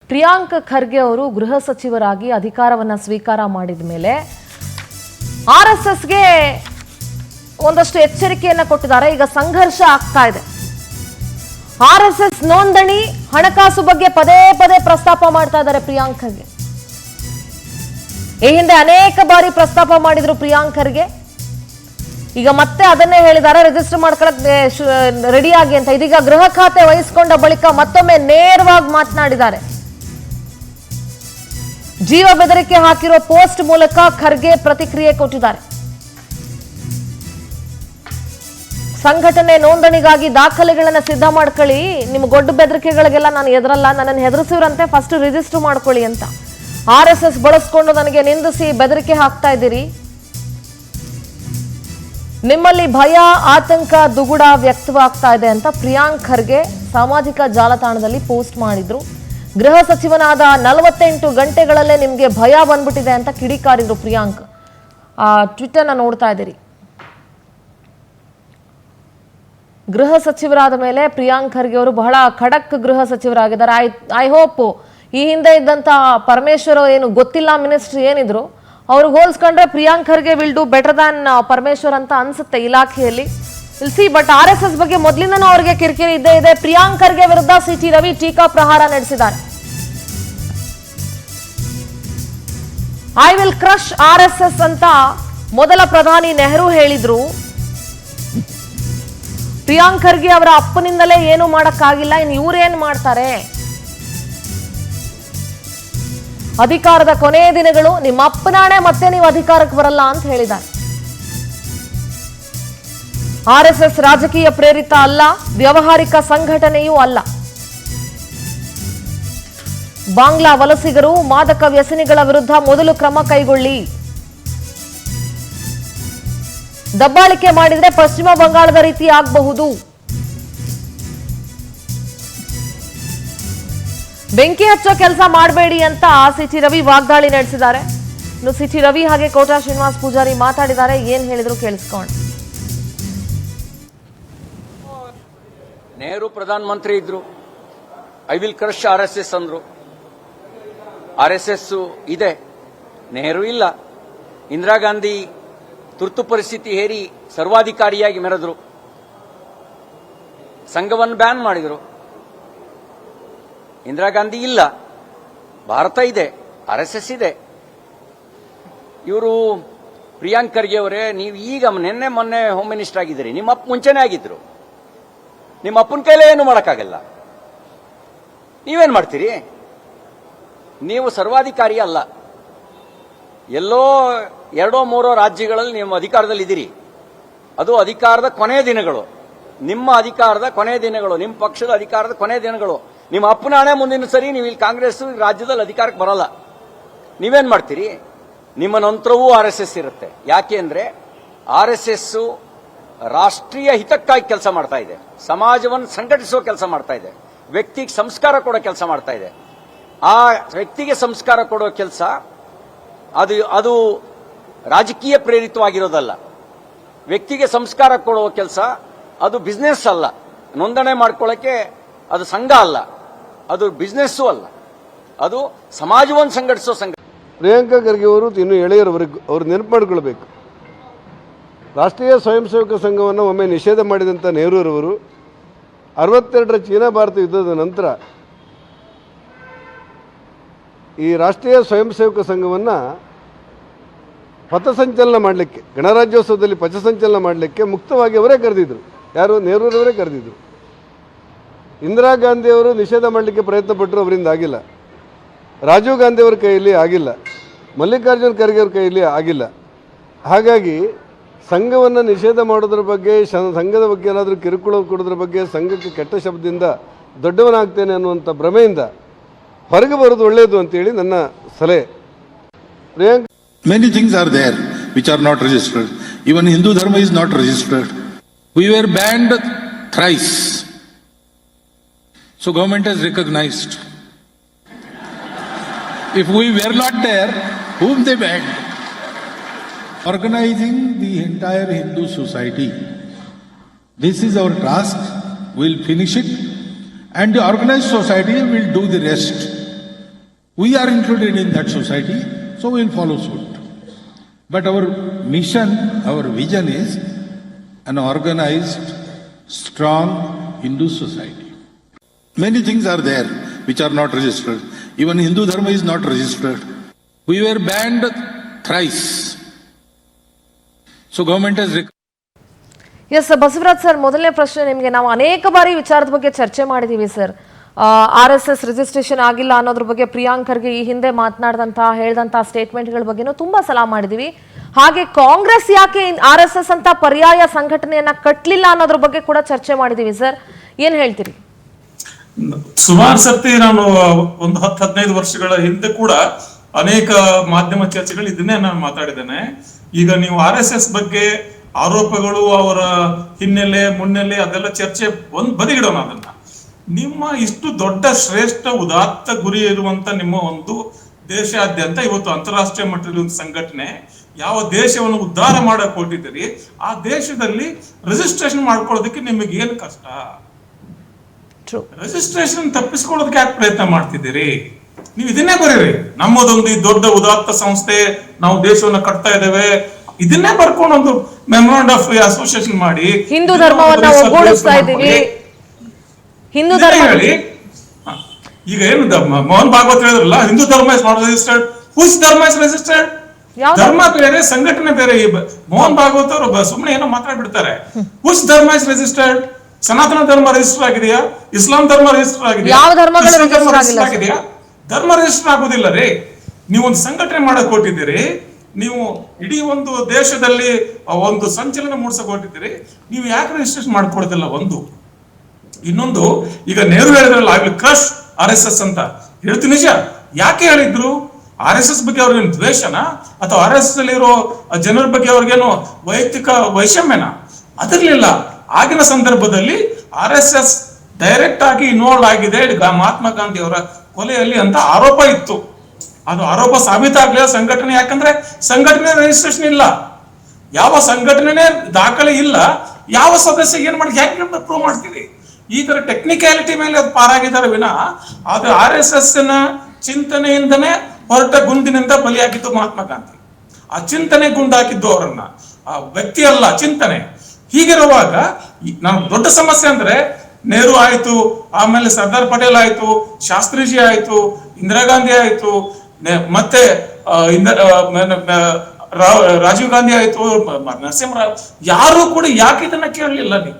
ಪ್ರಿಯಾಂಕ್ ಖರ್ಗೆ ಅವರು ಗೃಹ ಸಚಿವರಾಗಿ ಅಧಿಕಾರವನ್ನ ಸ್ವೀಕಾರ ಮಾಡಿದ ಮೇಲೆ ಆರ್ಎಸ್ಎಸ್ಗೆ ಒಂದಷ್ಟು ಎಚ್ಚರಿಕೆಯನ್ನ ಕೊಟ್ಟಿದ್ದಾರೆ. ಈಗ ಸಂಘರ್ಷ ಆಗ್ತಾ ಇದೆ. ಆರ್ಎಸ್ಎಸ್ ನೋಂದಣಿ ಹಣಕಾಸು ಬಗ್ಗೆ ಪದೇ ಪದೇ ಪ್ರಸ್ತಾಪ ಮಾಡ್ತಾ ಇದ್ದಾರೆ ಪ್ರಿಯಾಂಕ್ ಖರ್ಗೆ. ಈ ಹಿಂದೆ ಅನೇಕ ಬಾರಿ ಪ್ರಸ್ತಾಪ ಮಾಡಿದ್ರು ಪ್ರಿಯಾಂಕ್ ಖರ್ಗೆ. ಈಗ ಮತ್ತೆ ಅದನ್ನೇ ಹೇಳಿದ್ದಾರೆ, ರಿಜಿಸ್ಟರ್ ಮಾಡ್ಕೊಳಕ್ ರೆಡಿ ಆಗಿ ಅಂತ. ಇದೀಗ ಗೃಹ ಖಾತೆ ವಹಿಸಿಕೊಂಡ ಬಳಿಕ ಮತ್ತೊಮ್ಮೆ ನೇರವಾಗಿ ಮಾತನಾಡಿದ್ದಾರೆ. ಜೀವ ಬೆದರಿಕೆ ಹಾಕಿರೋ ಪೋಸ್ಟ್ ಮೂಲಕ ಖರ್ಗೆ ಪ್ರತಿಕ್ರಿಯೆ ಕೊಟ್ಟಿದ್ದಾರೆ. ಸಂಘಟನೆ ನೋಂದಣಿಗಾಗಿ ದಾಖಲೆಗಳನ್ನ ಸಿದ್ಧ ಮಾಡ್ಕೊಳ್ಳಿ, ನಿಮ್ಮ ಗೊಡ್ಡು ಬೆದರಿಕೆಗಳಿಗೆಲ್ಲ ನಾನು ಎದುರಲ್ಲ, ನನ್ನನ್ನು ಹೆದರಿಸಿವ್ರಂತೆ, ಫಸ್ಟ್ ರಿಜಿಸ್ಟರ್ ಮಾಡ್ಕೊಳ್ಳಿ ಅಂತ. ಆರ್ಎಸ್ಎಸ್ ಬಳಸ್ಕೊಂಡು ನನಗೆ ನಿಂದಿಸಿ ಬೆದರಿಕೆ ಹಾಕ್ತಾ ಇದ್ದೀರಿ. ನಿಮ್ಮಲ್ಲಿ ಭಯ, ಆತಂಕ, ದುಗುಡ ವ್ಯಕ್ತವಾಗ್ತಾ ಇದೆ ಅಂತ ಪ್ರಿಯಾಂಕ್ ಖರ್ಗೆ ಸಾಮಾಜಿಕ ಜಾಲತಾಣದಲ್ಲಿ ಪೋಸ್ಟ್ ಮಾಡಿದ್ರು. ಗೃಹ ಸಚಿವನಾದ 48 ಗಂಟೆಗಳಲ್ಲೇ ನಿಮ್ಗೆ ಭಯ ಬಂದ್ಬಿಟ್ಟಿದೆ ಅಂತ ಕಿಡಿಕಾರಿದ್ರು ಪ್ರಿಯಾಂಕ್. ಟ್ವಿಟರ್ನ ನೋಡ್ತಾ ಇದ್ದೀರಿ. ಗೃಹ ಸಚಿವರಾದ ಮೇಲೆ ಪ್ರಿಯಾಂಕ್ ಖರ್ಗೆ ಅವರು ಬಹಳ ಖಡಕ್ ಗೃಹ ಸಚಿವರಾಗಿದ್ದಾರೆ. ಐ ಹೋಪ್ ಈ ಹಿಂದೆ ಇದ್ದಂತ ಪರಮೇಶ್ವರ್ ಏನು ಗೊತ್ತಿಲ್ಲ ಮಿನಿಸ್ಟರ್ ಏನಿದ್ರು ಅವ್ರಿಗೆ ಹೋಲಿಸ್ಕೊಂಡ್ರೆ Priyank Kharge will do better than Parameshwar ಅಂತ ಅನ್ಸುತ್ತೆ ಇಲಾಖೆಯಲ್ಲಿ. ಸಿ ಬಟ್ ಆರ್ಎಸ್ಎಸ್ ಬಗ್ಗೆ ಮೊದಲಿಂದನೂ ಅವರಿಗೆ ಕಿರಿಕಿರಿ ಇದ್ದೇ ಇದೆ. ಪ್ರಿಯಾಂಕ್ ಖರ್ಗೆ ವಿರುದ್ಧ ಸಿಟಿ ರವಿ ಟೀಕಾ ಪ್ರಹಾರ ನಡೆಸಿದ್ದಾರೆ. ಐ ವಿಲ್ ಕ್ರಶ್ ಆರ್ಎಸ್ಎಸ್ ಅಂತ ಮೊದಲ ಪ್ರಧಾನಿ ನೆಹರು ಹೇಳಿದ್ರು. ಪ್ರಿಯಾಂಕ್ ಖರ್ಗೆ ಅವರ ಅಪ್ಪನಿಂದಲೇ ಏನು ಮಾಡಕ್ಕಾಗಿಲ್ಲ, ಇನ್ನು ಇವ್ರೇನ್ ಮಾಡ್ತಾರೆ? ಅಧಿಕಾರದ ಕೊನೆಯ ದಿನಗಳು, ನಿಮ್ಮ ಅಪ್ಪನಾಣೆ ಮತ್ತೆ ನೀವು ಅಧಿಕಾರಕ್ಕೆ ಬರಲ್ಲ ಅಂತ ಹೇಳಿದ್ದಾರೆ. ಆರ್ಎಸ್ಎಸ್ ರಾಜಕೀಯ ಪ್ರೇರಿತ ಅಲ್ಲ, ವ್ಯಾವಹಾರಿಕ ಸಂಘಟನೆಯೂ ಅಲ್ಲ. ಬಾಂಗ್ಲಾ ವಲಸಿಗರು, ಮಾದಕ ವ್ಯಸನಿಗಳ ವಿರುದ್ಧ ಮೊದಲು ಕ್ರಮ ಕೈಗೊಳ್ಳಿ. ದಬ್ಬಾಳಿಕೆ ಮಾಡಿದ್ರೆ ಪಶ್ಚಿಮ ಬಂಗಾಳದ ರೀತಿ ಆಗಬಹುದು. ಬೆಂಕಿ ಹಚ್ಚೋ ಕೆಲಸ ಮಾಡಬೇಡಿ ಅಂತ ಸಿಟಿ ರವಿ ವಾಗ್ದಾಳಿ ನಡೆಸಿದ್ದಾರೆ. ಇನ್ನು ಸಿಟಿ ರವಿ ಹಾಗೆ ಕೋಟಾ ಶ್ರೀನಿವಾಸ್ ಪೂಜಾರಿ ಮಾತಾಡಿದ್ದಾರೆ. ಏನ್ ಹೇಳಿದ್ರು ಕೇಳಿಸ್ಕೋಣ. ನೆಹರು ಪ್ರಧಾನ ಮಂತ್ರಿ ಇದ್ರು, ಐ ವಿಲ್ ಕ್ರಶ್ ಆರ್ಎಸ್ಎಸ್ ಅಂದ್ರು. ಆರ್ಎಸ್ಎಸ್ ಇದೆ, ನೆಹರು ಇಲ್ಲ. ಇಂದಿರಾ ಗಾಂಧಿ ತುರ್ತು ಪರಿಸ್ಥಿತಿ ಹೇರಿ ಸರ್ವಾಧಿಕಾರಿಯಾಗಿ ಮೆರೆದ್ರು, ಸಂಘವನ್ನು ಬ್ಯಾನ್ ಮಾಡಿದ್ರು. ಇಂದಿರಾ ಗಾಂಧಿ ಇಲ್ಲ, ಭಾರತ ಇದೆ, ಆರ್ಎಸ್ಎಸ್ ಇದೆ. ಇವರು ಪ್ರಿಯಾಂಕ್ ಖರ್ಗೆ ಅವರೇ, ನೀವು ಈಗ ನಿನ್ನೆ ಮೊನ್ನೆ ಹೋಮ್ ಮಿನಿಸ್ಟರ್ ಆಗಿದ್ದೀರಿ, ನಿಮ್ಮ ಅಪ್ಪ ಮುಂಚೆನೇ ಆಗಿದ್ರು. ನಿಮ್ಮ ಅಪ್ಪನ ಕೈಲೇ ಏನು ಮಾಡೋಕ್ಕಾಗಲ್ಲ, ನೀವೇನ್ ಮಾಡ್ತೀರಿ? ನೀವು ಸರ್ವಾಧಿಕಾರಿ ಅಲ್ಲ. ಎಲ್ಲೋ 2-3 ರಾಜ್ಯಗಳಲ್ಲಿ ನೀವು ಅಧಿಕಾರದಲ್ಲಿ ಇದ್ದೀರಿ. ಅದು ಅಧಿಕಾರದ ಕೊನೆಯ ದಿನಗಳು, ನಿಮ್ಮ ಅಧಿಕಾರದ ಕೊನೆಯ ದಿನಗಳು, ನಿಮ್ಮ ಪಕ್ಷದ ಅಧಿಕಾರದ ಕೊನೆಯ ದಿನಗಳು. ನಿಮ್ಮ ಅಪ್ಪನ ಹಣೆ ಮುಂದಿನ ಸರಿ ನೀವು ಇಲ್ಲಿ ಕಾಂಗ್ರೆಸ್ ರಾಜ್ಯದಲ್ಲಿ ಅಧಿಕಾರಕ್ಕೆ ಬರಲ್ಲ. ನೀವೇನ್ ಮಾಡ್ತೀರಿ? ನಿಮ್ಮ ನಂತರವೂ ಆರ್ಎಸ್ಎಸ್ ಇರುತ್ತೆ. ಯಾಕೆ ಅಂದ್ರೆ ಆರ್ಎಸ್ಎಸ್ ರಾಷ್ಟ್ರೀಯ ಹಿತಕ್ಕಾಗಿ ಕೆಲಸ ಮಾಡ್ತಾ ಇದೆ, ಸಮಾಜವನ್ನು ಸಂಘಟಿಸುವ ಕೆಲಸ ಮಾಡ್ತಾ ಇದೆ, ವ್ಯಕ್ತಿಗೆ ಸಂಸ್ಕಾರ ಕೊಡೋ ಕೆಲಸ ಮಾಡ್ತಾ ಇದೆ. ಆ ವ್ಯಕ್ತಿಗೆ ಸಂಸ್ಕಾರ ಕೊಡೋ ಕೆಲಸ ಅದು ರಾಜಕೀಯ ಪ್ರೇರಿತವಾಗಿರೋದಲ್ಲ. ವ್ಯಕ್ತಿಗೆ ಸಂಸ್ಕಾರ ಕೊಡುವ ಕೆಲಸ ಅದು ಬಿಸ್ನೆಸ್ ಅಲ್ಲ, ನೋಂದಣಿ ಮಾಡ್ಕೊಳ್ಳೋಕೆ ಅದು ಸಂಘ ಅಲ್ಲ, ಅದು ಬಿಸ್ನೆಸ್ಸು ಅಲ್ಲ, ಅದು ಸಮಾಜವನ್ನು ಸಂಘಟಿಸೋ ಸಂಘ. ಪ್ರಿಯಾಂಕ್ ಖರ್ಗೆ ಅವರು ಇನ್ನು ಎಳೆಯರವರೆಗೂ ಅವರು ನೆನಪು ಮಾಡಿಕೊಳ್ಬೇಕು. ರಾಷ್ಟ್ರೀಯ ಸ್ವಯಂ ಸೇವಕ ಸಂಘವನ್ನು ಒಮ್ಮೆ ನಿಷೇಧ ಮಾಡಿದಂಥ ನೆಹರೂರವರು 62ರ ಚೀನಾ ಭಾರತ ಯುದ್ಧದ ನಂತರ ಈ ರಾಷ್ಟ್ರೀಯ ಸ್ವಯಂ ಸೇವಕ ಸಂಘವನ್ನು ಪಥಸಂಚಲನ ಮಾಡಲಿಕ್ಕೆ, ಗಣರಾಜ್ಯೋತ್ಸವದಲ್ಲಿ ಪಥಸಂಚಲನ ಮಾಡಲಿಕ್ಕೆ ಮುಕ್ತವಾಗಿ ಅವರೇ ಕರೆದಿದ್ರು. ಯಾರು? ನೆಹರೂರವರೇ ಕರೆದಿದ್ರು. ಇಂದಿರಾ ಗಾಂಧಿಯವರು ನಿಷೇಧ ಮಾಡಲಿಕ್ಕೆ ಪ್ರಯತ್ನ ಪಟ್ಟರು, ಅವರಿಂದ ಆಗಿಲ್ಲ. ರಾಜೀವ್ ಗಾಂಧಿಯವರ ಕೈಯಲ್ಲಿ ಆಗಿಲ್ಲ, ಮಲ್ಲಿಕಾರ್ಜುನ್ ಖರ್ಗೆ ಅವ್ರ ಕೈಯಲ್ಲಿ ಆಗಿಲ್ಲ. ಹಾಗಾಗಿ ಸಂಘವನ್ನು ನಿಷೇಧ ಮಾಡೋದ್ರ ಬಗ್ಗೆ, ಸಂಘದ ಬಗ್ಗೆ ಏನಾದರೂ ಕಿರುಕುಳ ಕೊಡೋದ್ರ ಬಗ್ಗೆ, ಸಂಘಕ್ಕೆ ಕೆಟ್ಟ ಶಬ್ದದಿಂದ ದೊಡ್ಡವನಾಗ್ತೇನೆ ಅನ್ನುವಂಥ ಭ್ರಮೆಯಿಂದ ಹೊರಗೆ ಬರೋದು ಒಳ್ಳೆಯದು ಅಂತೇಳಿ ನನ್ನ ಸಲಹೆ. Priyank, many things are there which are not registered. Even Hindu Dharma is not registered. We were banned thrice. So government has recognized. If we were not there, whom they banned? Organizing the entire Hindu society. This is our task. We'll finish it. And the organized society will do the rest. We are included in that society, so we'll follow suit. But our mission, our vision is an organized, strong Hindu society. Many things are there which are not registered. Even Hindu Dharma is not registered. We were banned thrice. So government has yes Basavaraj sir, ಮೊದಲನೇ ಪ್ರಶ್ನೆ ನಿಮಗೆ. ನಾವು ಅನೇಕ ಬಾರಿ ವಿಚಾರದ ಬಗ್ಗೆ ಚರ್ಚೆ ಮಾಡಿದ್ದೀವಿ ಸರ್. RSS ರಿಜಿಸ್ಟ್ರೇಷನ್ ಆಗಿಲ್ಲ ಅನ್ನೋದ್ರ ಬಗ್ಗೆ ಪ್ರಿಯಾಂಕ್ ಖರ್ಗೆ ಈ ಹಿಂದೆ ಹೇಳಿದಂತಹ ಸ್ಟೇಟ್ಮೆಂಟ್ಗಳ ಬಗ್ಗೆನೂ ತುಂಬಾ ಸಲ ಮಾಡಿದೀವಿ. ಹಾಗೆ ಕಾಂಗ್ರೆಸ್ ಯಾಕೆ RSS ಅಂತ ಪರ್ಯಾಯ ಸಂಘಟನೆಯನ್ನ ಕಟ್ಟಲಿಲ್ಲ ಅನ್ನೋದ್ರ ಬಗ್ಗೆ ಕೂಡ ಚರ್ಚೆ ಮಾಡಿದೀವಿ ಸರ್. ಏನ್ ಹೇಳ್ತೀರಿ? ಸುಮಾರು ಸರ್ತಿ ನಾನು ಒಂದು 10-15 ವರ್ಷಗಳ ಹಿಂದೆ ಕೂಡ ಅನೇಕ ಮಾಧ್ಯಮ ಚರ್ಚೆಗಳು ಇದನ್ನೇ ನಾನು ಮಾತಾಡಿದ್ದೇನೆ. ಈಗ ನೀವು RSS ಬಗ್ಗೆ ಆರೋಪಗಳು, ಅವರ ಹಿನ್ನೆಲೆ ಮುನ್ನೆಲೆ ಅದೆಲ್ಲ ಚರ್ಚೆ ಒಂದ್ ಬದಿಗಿಡೋಣ. ಅದನ್ನ ನಿಮ್ಮ ಇಷ್ಟು ದೊಡ್ಡ ಶ್ರೇಷ್ಠ ಉದಾತ್ತ ಗುರಿ ಇರುವಂತ ನಿಮ್ಮ ಒಂದು ದೇಶಾದ್ಯಂತ ಇವತ್ತು ಅಂತಾರಾಷ್ಟ್ರೀಯ ಮಟ್ಟದಲ್ಲಿ ಒಂದು ಸಂಘಟನೆ ಯಾವ ದೇಶವನ್ನು ಉದ್ಧಾರ ಮಾಡಕ್ ಹೊರಟಿದ್ದೀರಿ, ಆ ದೇಶದಲ್ಲಿ ರಿಜಿಸ್ಟ್ರೇಷನ್ ಮಾಡ್ಕೊಳ್ಳೋದಕ್ಕೆ ನಿಮಗೆ ಏನು ಕಷ್ಟ? ರಿಜಿಸ್ಟ್ರೇಷನ್ ತಪ್ಪಿಸ್ಕೊಳ್ಳೋದಕ್ಕೆ ಯಾಕೆ ಪ್ರಯತ್ನ ಮಾಡ್ತಿದ್ದೀರಿ? ನೀವು ಇದನ್ನೇ ಬರೀರಿ, ನಮ್ಮದೊಂದು ದೊಡ್ಡ ಉದಾತ್ತ ಸಂಸ್ಥೆ, ನಾವು ದೇಶವನ್ನ ಕಟ್ತಾ ಇದ್ದೇವೆ, ಇದನ್ನೇ ಬರ್ಕೊಂಡು ಒಂದು ಮೆಮೊರಾಂಡಮ್ ಆಫ್ ಅಸೋಸಿಯೇಷನ್ ಮಾಡಿ ಹಿಂದೂ ಧರ್ಮವನ್ನ ಒಗ್ಗೂಡಿಸ್ತಾ ಇದ್ದೀವಿ, ಹಿಂದೂ ಧರ್ಮ ಹೇಳಿ. ಈಗ ಏನು ಮೋಹನ್ ಭಾಗವತ್ ಹೇಳಿದ್ರಲ್ಲ, ಹಿಂದೂ ಧರ್ಮ ಇಸ್ ನಾಟ್ ರಿಜಿಸ್ಟರ್ಡ್. ಹುಸ್ ಧರ್ಮ ಇಸ್ ರಿಜಿಸ್ಟರ್ಡ್? ಧರ್ಮ ಬೇರೆ, ಸಂಘಟನೆ ಬೇರೆ. ಮೋಹನ್ ಭಾಗವತ್ ಅವರು ಸುಮ್ಮನೆ ಏನೋ ಮಾತಾಡ್ಬಿಡ್ತಾರೆ. ಹುಸ್ ಧರ್ಮ ಇಸ್ ರಿಜಿಸ್ಟರ್ಡ್? ಸನಾತನ ಧರ್ಮ ರಿಜಿಸ್ಟರ್ ಆಗಿದೆಯಾ? ಇಸ್ಲಾಂ ಧರ್ಮ ರಿಜಿಸ್ಟರ್ ಆಗಿದೆಯಾ? ಯಾವ ಧರ್ಮಗಳು ರಿಜಿಸ್ಟರ್ ಆಗಿದೆಯಾ? ಧರ್ಮ ರಿಜಿಸ್ಟರ್ ಆಗೋದಿಲ್ಲ ರೀ. ನೀವು ಒಂದು ಸಂಘಟನೆ ಮಾಡಕ್ ಕೊಟ್ಟಿದ್ದೀರಿ, ನೀವು ಇಡೀ ಒಂದು ದೇಶದಲ್ಲಿ ಒಂದು ಸಂಚಲನ ಮೂಡಿಸಕ್ ಹೊರಟಿದ್ದೀರಿ, ನೀವು ಯಾಕೆ ರಿಜಿಸ್ಟ್ರೇಷನ್ ಮಾಡ್ಕೊಡೋದಿಲ್ಲ? ಒಂದು. ಇನ್ನೊಂದು, ಈಗ ನೆಹರು ಹೇಳಿದ್ರಲ್ಲ ಆಗ್ಲಿ ಕ್ರಶ್ RSS ಅಂತ, ಹೇಳ್ತೀನಿ ನಿಜ. ಯಾಕೆ ಹೇಳಿದ್ರು? RSS ಬಗ್ಗೆ ಅವ್ರಿಗೇನು ದ್ವೇಷನ, ಅಥವಾ RSS ಅಲ್ಲಿರೋ ಜನರ ಬಗ್ಗೆ ಅವ್ರಿಗೇನು ವೈಯಕ್ತಿಕ ವೈಷಮ್ಯನ? ಅದಿರ್ಲಿಲ್ಲ. ಆಗಿನ ಸಂದರ್ಭದಲ್ಲಿ RSS ಡೈರೆಕ್ಟ್ ಆಗಿ ಇನ್ವಾಲ್ವ್ ಆಗಿದೆ ಮಹಾತ್ಮ ಗಾಂಧಿ ಅವರ ಕೊಲೆಯಲ್ಲಿ ಅಂತ ಆರೋಪ ಇತ್ತು. ಅದು ಆರೋಪ ಸಾಬೀತಾಗ್ಲಿಲ್ಲ ಸಂಘಟನೆ. ಯಾಕಂದ್ರೆ ಸಂಘಟನೆ ರಿಜಿಸ್ಟ್ರೇಷನ್ ಇಲ್ಲ, ಯಾವ ಸಂಘಟನೆ ದಾಖಲೆ ಇಲ್ಲ, ಯಾವ ಸದಸ್ಯ ಏನ್ ಮಾಡಿ ಯಾಕೆ ಪ್ರೂವ್ ಮಾಡ್ತೀವಿ? ಈ ತರ ಟೆಕ್ನಿಕ್ಯಾಲಿಟಿ ಮೇಲೆ ಅದು ಪಾರಾಗಿದ್ದಾರೆ ವಿನಃ ಅದು RSS ನ ಚಿಂತನೆಯಿಂದನೇ ಹೊರಟ ಗುಂಡಿನಿಂದ ಬಲಿಯಾಗಿದ್ದು ಮಹಾತ್ಮ ಗಾಂಧಿ. ಆ ಚಿಂತನೆ ಗುಂಡಾಕಿದ್ದು ಅವರನ್ನ, ಆ ವ್ಯಕ್ತಿ ಅಲ್ಲ, ಚಿಂತನೆ. ಹೀಗಿರುವಾಗ ನಾವು ದೊಡ್ಡ ಸಮಸ್ಯೆ ಅಂದ್ರೆ ನೆಹರು ಆಯ್ತು, ಆಮೇಲೆ ಸರ್ದಾರ್ ಪಟೇಲ್ ಆಯ್ತು, ಶಾಸ್ತ್ರೀಜಿ ಆಯ್ತು, ಇಂದಿರಾ ಗಾಂಧಿ ಆಯ್ತು, ಮತ್ತೆ ರಾಜೀವ್ ಗಾಂಧಿ ಆಯ್ತು, ನರಸಿಂಹರಾವ್, ಯಾರು ಕೂಡ ಯಾಕೆ ಇದನ್ನ ಕೇಳಲಿಲ್ಲ? ನೀವು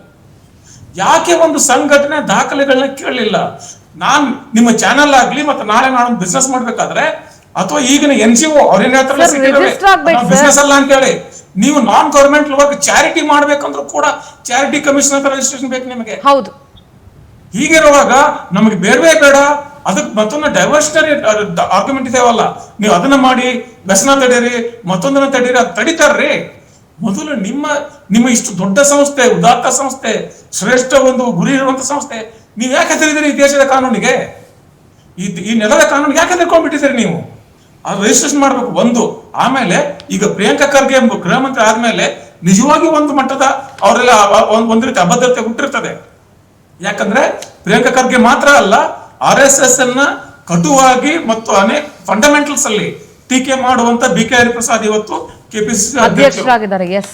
ಯಾಕೆ ಒಂದು ಸಂಘಟನೆ ದಾಖಲೆಗಳನ್ನ ಕೇಳಲಿಲ್ಲ? ನಾನ್ ನಿಮ್ಮ ಚಾನೆಲ್ ಆಗ್ಲಿ ಮತ್ತೆ ನಾಳೆ ನಾನು ಬಿಸ್ನೆಸ್ ಮಾಡ್ಬೇಕಾದ್ರೆ, ಅಥವಾ ಈಗಿನ NGO ಅವ್ರೇನ್ ಹೇಳ್ತಾರಲ್ಲ ಬಿಸ್ನೆಸ್ ಅಲ್ಲ ಅಂತ ಹೇಳಿ, ನೀವು ನಾನ್ ಗವರ್ಮೆಂಟ್ ವರ್ಕ್ ಚಾರಿಟಿ ಮಾಡ್ಬೇಕಂದ್ರೂ ಕೂಡ ಚಾರಿಟಿ ಕಮಿಷನ್ ಅಂತ ರಿಜಿಸ್ಟ್ರೇಷನ್ ಬೇಕು ನಿಮಗೆ. ಹೌದು. ಹೀಗಿರುವಾಗ ನಮಗೆ ಬೇಡವೇ ಬೇಡ. ಅದಕ್ಕೆ ಮತ್ತೊಂದು ಡೈವರ್ಷನರಿ ಆರ್ಗ್ಯುಮೆಂಟ್ ಇದಾವಲ್ಲ, ನೀವು ಅದನ್ನ ಮಾಡಿ ವ್ಯಸನ ತಡೀರಿ, ಮತ್ತೊಂದನ್ನ ತಡೀರಿ, ಅದು ತಡೀತಾರ್ರಿ. ಮೊದಲು ನಿಮ್ಮ ಇಷ್ಟು ದೊಡ್ಡ ಸಂಸ್ಥೆ, ಉದಾತ್ತ ಸಂಸ್ಥೆ, ಶ್ರೇಷ್ಠ ಒಂದು ಗುರಿ ಇರುವಂತ ಸಂಸ್ಥೆ, ನೀವು ಯಾಕೆ ಹೆದರಿದಿರಿ ಈ ದೇಶದ ಕಾನೂನಿಗೆ? ಈ ನೆಲದ ಕಾನೂನು ಯಾಕೆ ಹೆದರ್ಕೊಂಡ್ಬಿಟ್ಟಿದ್ದೀರಿ ನೀವು? ಅದು ರಿಜಿಸ್ಟ್ರೇಷನ್ ಮಾಡ್ಬೇಕು ಒಂದು. ಆಮೇಲೆ ಈಗ ಪ್ರಿಯಾಂಕಾ ಖರ್ಗೆ ಗೃಹ ಮಂತ್ರಿ ಆದ್ಮೇಲೆ ನಿಜವಾಗಿ ಒಂದು ಮಟ್ಟದ ಅವರೆಲ್ಲ ಒಂದು ರೀತಿ ಅಭದ್ರತೆ ಹುಟ್ಟಿರ್ತದೆ. ಯಾಕಂದ್ರೆ ಪ್ರಿಯಾಂಕಾ ಖರ್ಗೆ ಮಾತ್ರ ಅಲ್ಲ, RSS ಅನ್ನ ಕಟುವಾಗಿ ಮತ್ತು ಅನೇಕ ಫಂಡಮೆಂಟಲ್ಸ್ ಅಲ್ಲಿ ಟೀಕೆ ಮಾಡುವಂತ BK ಹರಿಪ್ರಸಾದ್ ಇವತ್ತು KPCC ಅಧ್ಯಕ್ಷರಾಗಿದ್ದಾರೆ. ಎಸ್.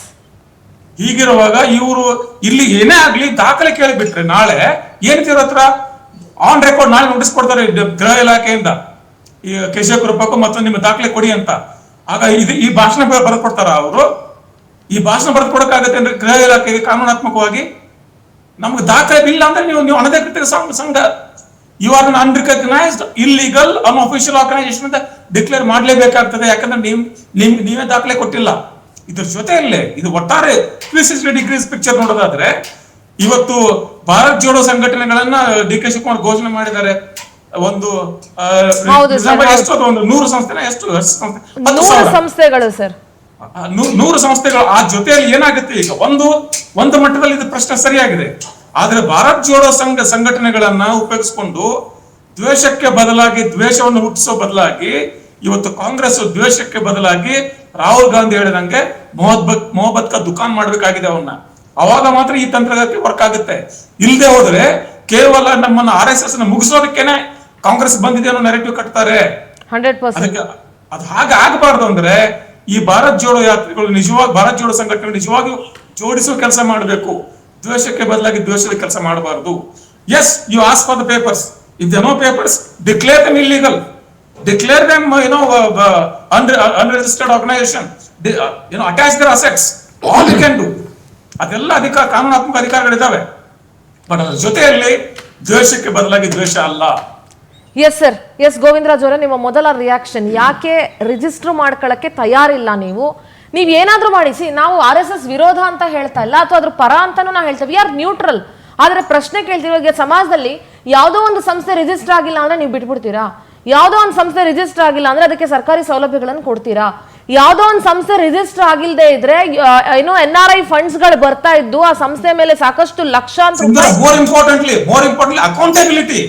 ಹೀಗಿರುವಾಗ ಇವರು ಇಲ್ಲಿ ಏನೇ ಆಗ್ಲಿ ದಾಖಲೆ ಕೇಳಿಬಿಟ್ರೆ ನಾಳೆ ಏನಿದೆ ಹತ್ರ ಆನ್ ರೆಕಾರ್ಡ್ ನಾಳೆ ನೋಟಿಸ್ ಕೊಡ್ತಾರೆ ಗೃಹ ಇಲಾಖೆಯಿಂದ, ಈ ಕೇಶವ ಕೃಪಕ್ಕೂ ಮತ್ತೊಂದು ನಿಮ್ಮ ದಾಖಲೆ ಕೊಡಿ ಅಂತ. ಆಗ ಈ ಭಾಷಣ ಬರೆದು ಕೊಡ್ತಾರ ಅವರು? ಈ ಭಾಷಣ ಬರೆದು ಕೊಡಕ್ಕಾಗತ್ತೆ ಅಂದ್ರೆ ಗೃಹ ಇಲಾಖೆಗೆ ಕಾನೂನಾತ್ಮಕವಾಗಿ? ನಮ್ಗೆ ದಾಖಲೆ ಇಲ್ಲ ಅಂದ್ರೆ ನೀವು ಅನಧಿಕೃತ ಸಂಘ, you are un unrecognised illegal unofficial organisation ಅಂತ ಡಿಕ್ಲೇರ್ ಮಾಡ್ಲೇಬೇಕಾಗ್ತದೆ. ಯಾಕಂದ್ರೆ ನೀವೇ ದಾಖಲೆ ಕೊಟ್ಟಿಲ್ಲ. ಇದ್ರ ಜೊತೆಯಲ್ಲೇ ಇದು ಒಟ್ಟಾರೆ 360 ಡಿಗ್ರೀಸ್ ಪಿಕ್ಚರ್ ನೋಡೋದಾದ್ರೆ, ಇವತ್ತು ಭಾರತ್ ಜೋಡೋ ಸಂಘಟನೆಗಳನ್ನ DK ಶಿವಕುಮಾರ್ ಘೋಷಣೆ ಮಾಡಿದ್ದಾರೆ. ಒಂದು ಎಷ್ಟು, ಒಂದು 100 ಸಂಸ್ಥೆನ ಎಷ್ಟು ಸಂಸ್ಥೆಗಳು ಸರ್, 100 ಸಂಸ್ಥೆಗಳು. ಆ ಜೊತೆಯಲ್ಲಿ ಏನಾಗುತ್ತೆ, ಈಗ ಒಂದು ಮಟ್ಟದಲ್ಲಿ ಇದು ಪ್ರಶ್ನೆ ಸರಿಯಾಗಿದೆ. ಆದ್ರೆ ಭಾರತ್ ಜೋಡೋ ಸಂಘಟನೆಗಳನ್ನ ಉಪಯೋಗಿಸಿಕೊಂಡು ದ್ವೇಷಕ್ಕೆ ಬದಲಾಗಿ, ದ್ವೇಷವನ್ನು ಹುಟ್ಟಿಸೋ ಬದಲಾಗಿ ಇವತ್ತು ಕಾಂಗ್ರೆಸ್ ದ್ವೇಷಕ್ಕೆ ಬದಲಾಗಿ ರಾಹುಲ್ ಗಾಂಧಿ ಹೇಳಿದಂಗೆ ಮೊಹಬ್ಬತ್ ಕಾ ದುಕಾನ್ ಮಾಡ್ಬೇಕಾಗಿದೆ ಅವನ್ನ. ಅವಾಗ ಮಾತ್ರ ಈ ತಂತ್ರಗಾರಿಕೆ ವರ್ಕ್ ಆಗುತ್ತೆ. ಇಲ್ಲದೆ ಹೋದ್ರೆ ಕೇವಲ ನಮ್ಮನ್ನ RSS ನ ಮುಗಿಸೋದಕ್ಕೇನೆ ಕಾಂಗ್ರೆಸ್ ಬಂದಿದೆ ಅನ್ನೋ ನೆರೆಟಿವ್ ಕಟ್ತಾರೆ. 100%. ಅದಕ್ಕೆ ಅದು ಹಾಗೆ ಆಗಬಾರ್ದು ಅಂದ್ರೆ ಈ ಭಾರತ್ ಜೋಡೋ ಯಾತ್ರೆಗಳು ನಿಜವಾಗಿ ಭಾರತ್ ಜೋಡೋ ಸಂಘಟನೆ ನಿಜವಾಗಿಯೂ ಜೋಡಿಸುವ ಕೆಲಸ ಮಾಡಬೇಕು. ದ್ವೇಷಕ್ಕೆ ಬದಲಾಗಿ ದ್ವೇಷದ ಕೆಲಸ ಮಾಡಬಾರದು. Yes, you ask for the papers. If they no papers, declare them illegal, declare them unregistered organization, attach their assets, all you can do. ಅದೆಲ್ಲ ಕಾನೂನಾತ್ಮಕ ಅಧಿಕಾರಗಳಿದ್ದಾವೆ. ಬಟ್ ಅದ್ರ ಜೊತೆಯಲ್ಲಿ ದ್ವೇಷಕ್ಕೆ ಬದಲಾಗಿ ದ್ವೇಷ ಅಲ್ಲ. ಎಸ್ ಸರ್, ಎಸ್ ಗೋವಿಂದರಾಜ್ ಅವರೇ, ನಿಮ್ಮ ಮೊದಲ ರಿಯಾಕ್ಷನ್ ಯಾಕೆ ರಿಜಿಸ್ಟರ್ ಮಾಡ್ಕೊಳ್ಳಕ್ಕೆ ತಯಾರಿಲ್ಲ ನೀವು ಏನಾದ್ರೂ ಮಾಡಿಸಿ. ನಾವು RSS ವಿರೋಧ ಅಂತ ಹೇಳ್ತಾ ಇಲ್ಲ ಅಥವಾ ಅದ್ರ ಪರ ಅಂತಾನು ನಾವು ಹೇಳ್ತೇವೆ, ವಿ ಆರ್ ನ್ಯೂಟ್ರಲ್. ಆದ್ರೆ ಪ್ರಶ್ನೆ ಕೇಳ್ತಿರೋ ಸಮಾಜದಲ್ಲಿ ಯಾವುದೋ ಒಂದು ಸಂಸ್ಥೆ ರಿಜಿಸ್ಟರ್ ಆಗಿಲ್ಲ ಅಂದ್ರೆ ನೀವು ಬಿಟ್ಬಿಡ್ತೀರಾ? ಯಾವುದೋ ಒಂದು ಸಂಸ್ಥೆ ರಿಜಿಸ್ಟರ್ ಆಗಿಲ್ಲ ಅಂದ್ರೆ ಅದಕ್ಕೆ ಸರ್ಕಾರಿ ಸೌಲಭ್ಯಗಳನ್ನು ಕೊಡ್ತೀರಾ? ಯಾವುದೋ ಒಂದು ಸಂಸ್ಥೆ ರಿಜಿಸ್ಟರ್ ಆಗಿಲ್ಲದೆ ಇದ್ರೆ NRI ಫಂಡ್ಸ್ ಗಳು ಬರ್ತಾ ಇದ್ದು ಆ ಸಂಸ್ಥೆ ಮೇಲೆ ಸಾಕಷ್ಟು ಲಕ್ಷಾಂತರ ರೂಪಾಯಿ. More importantly accountability.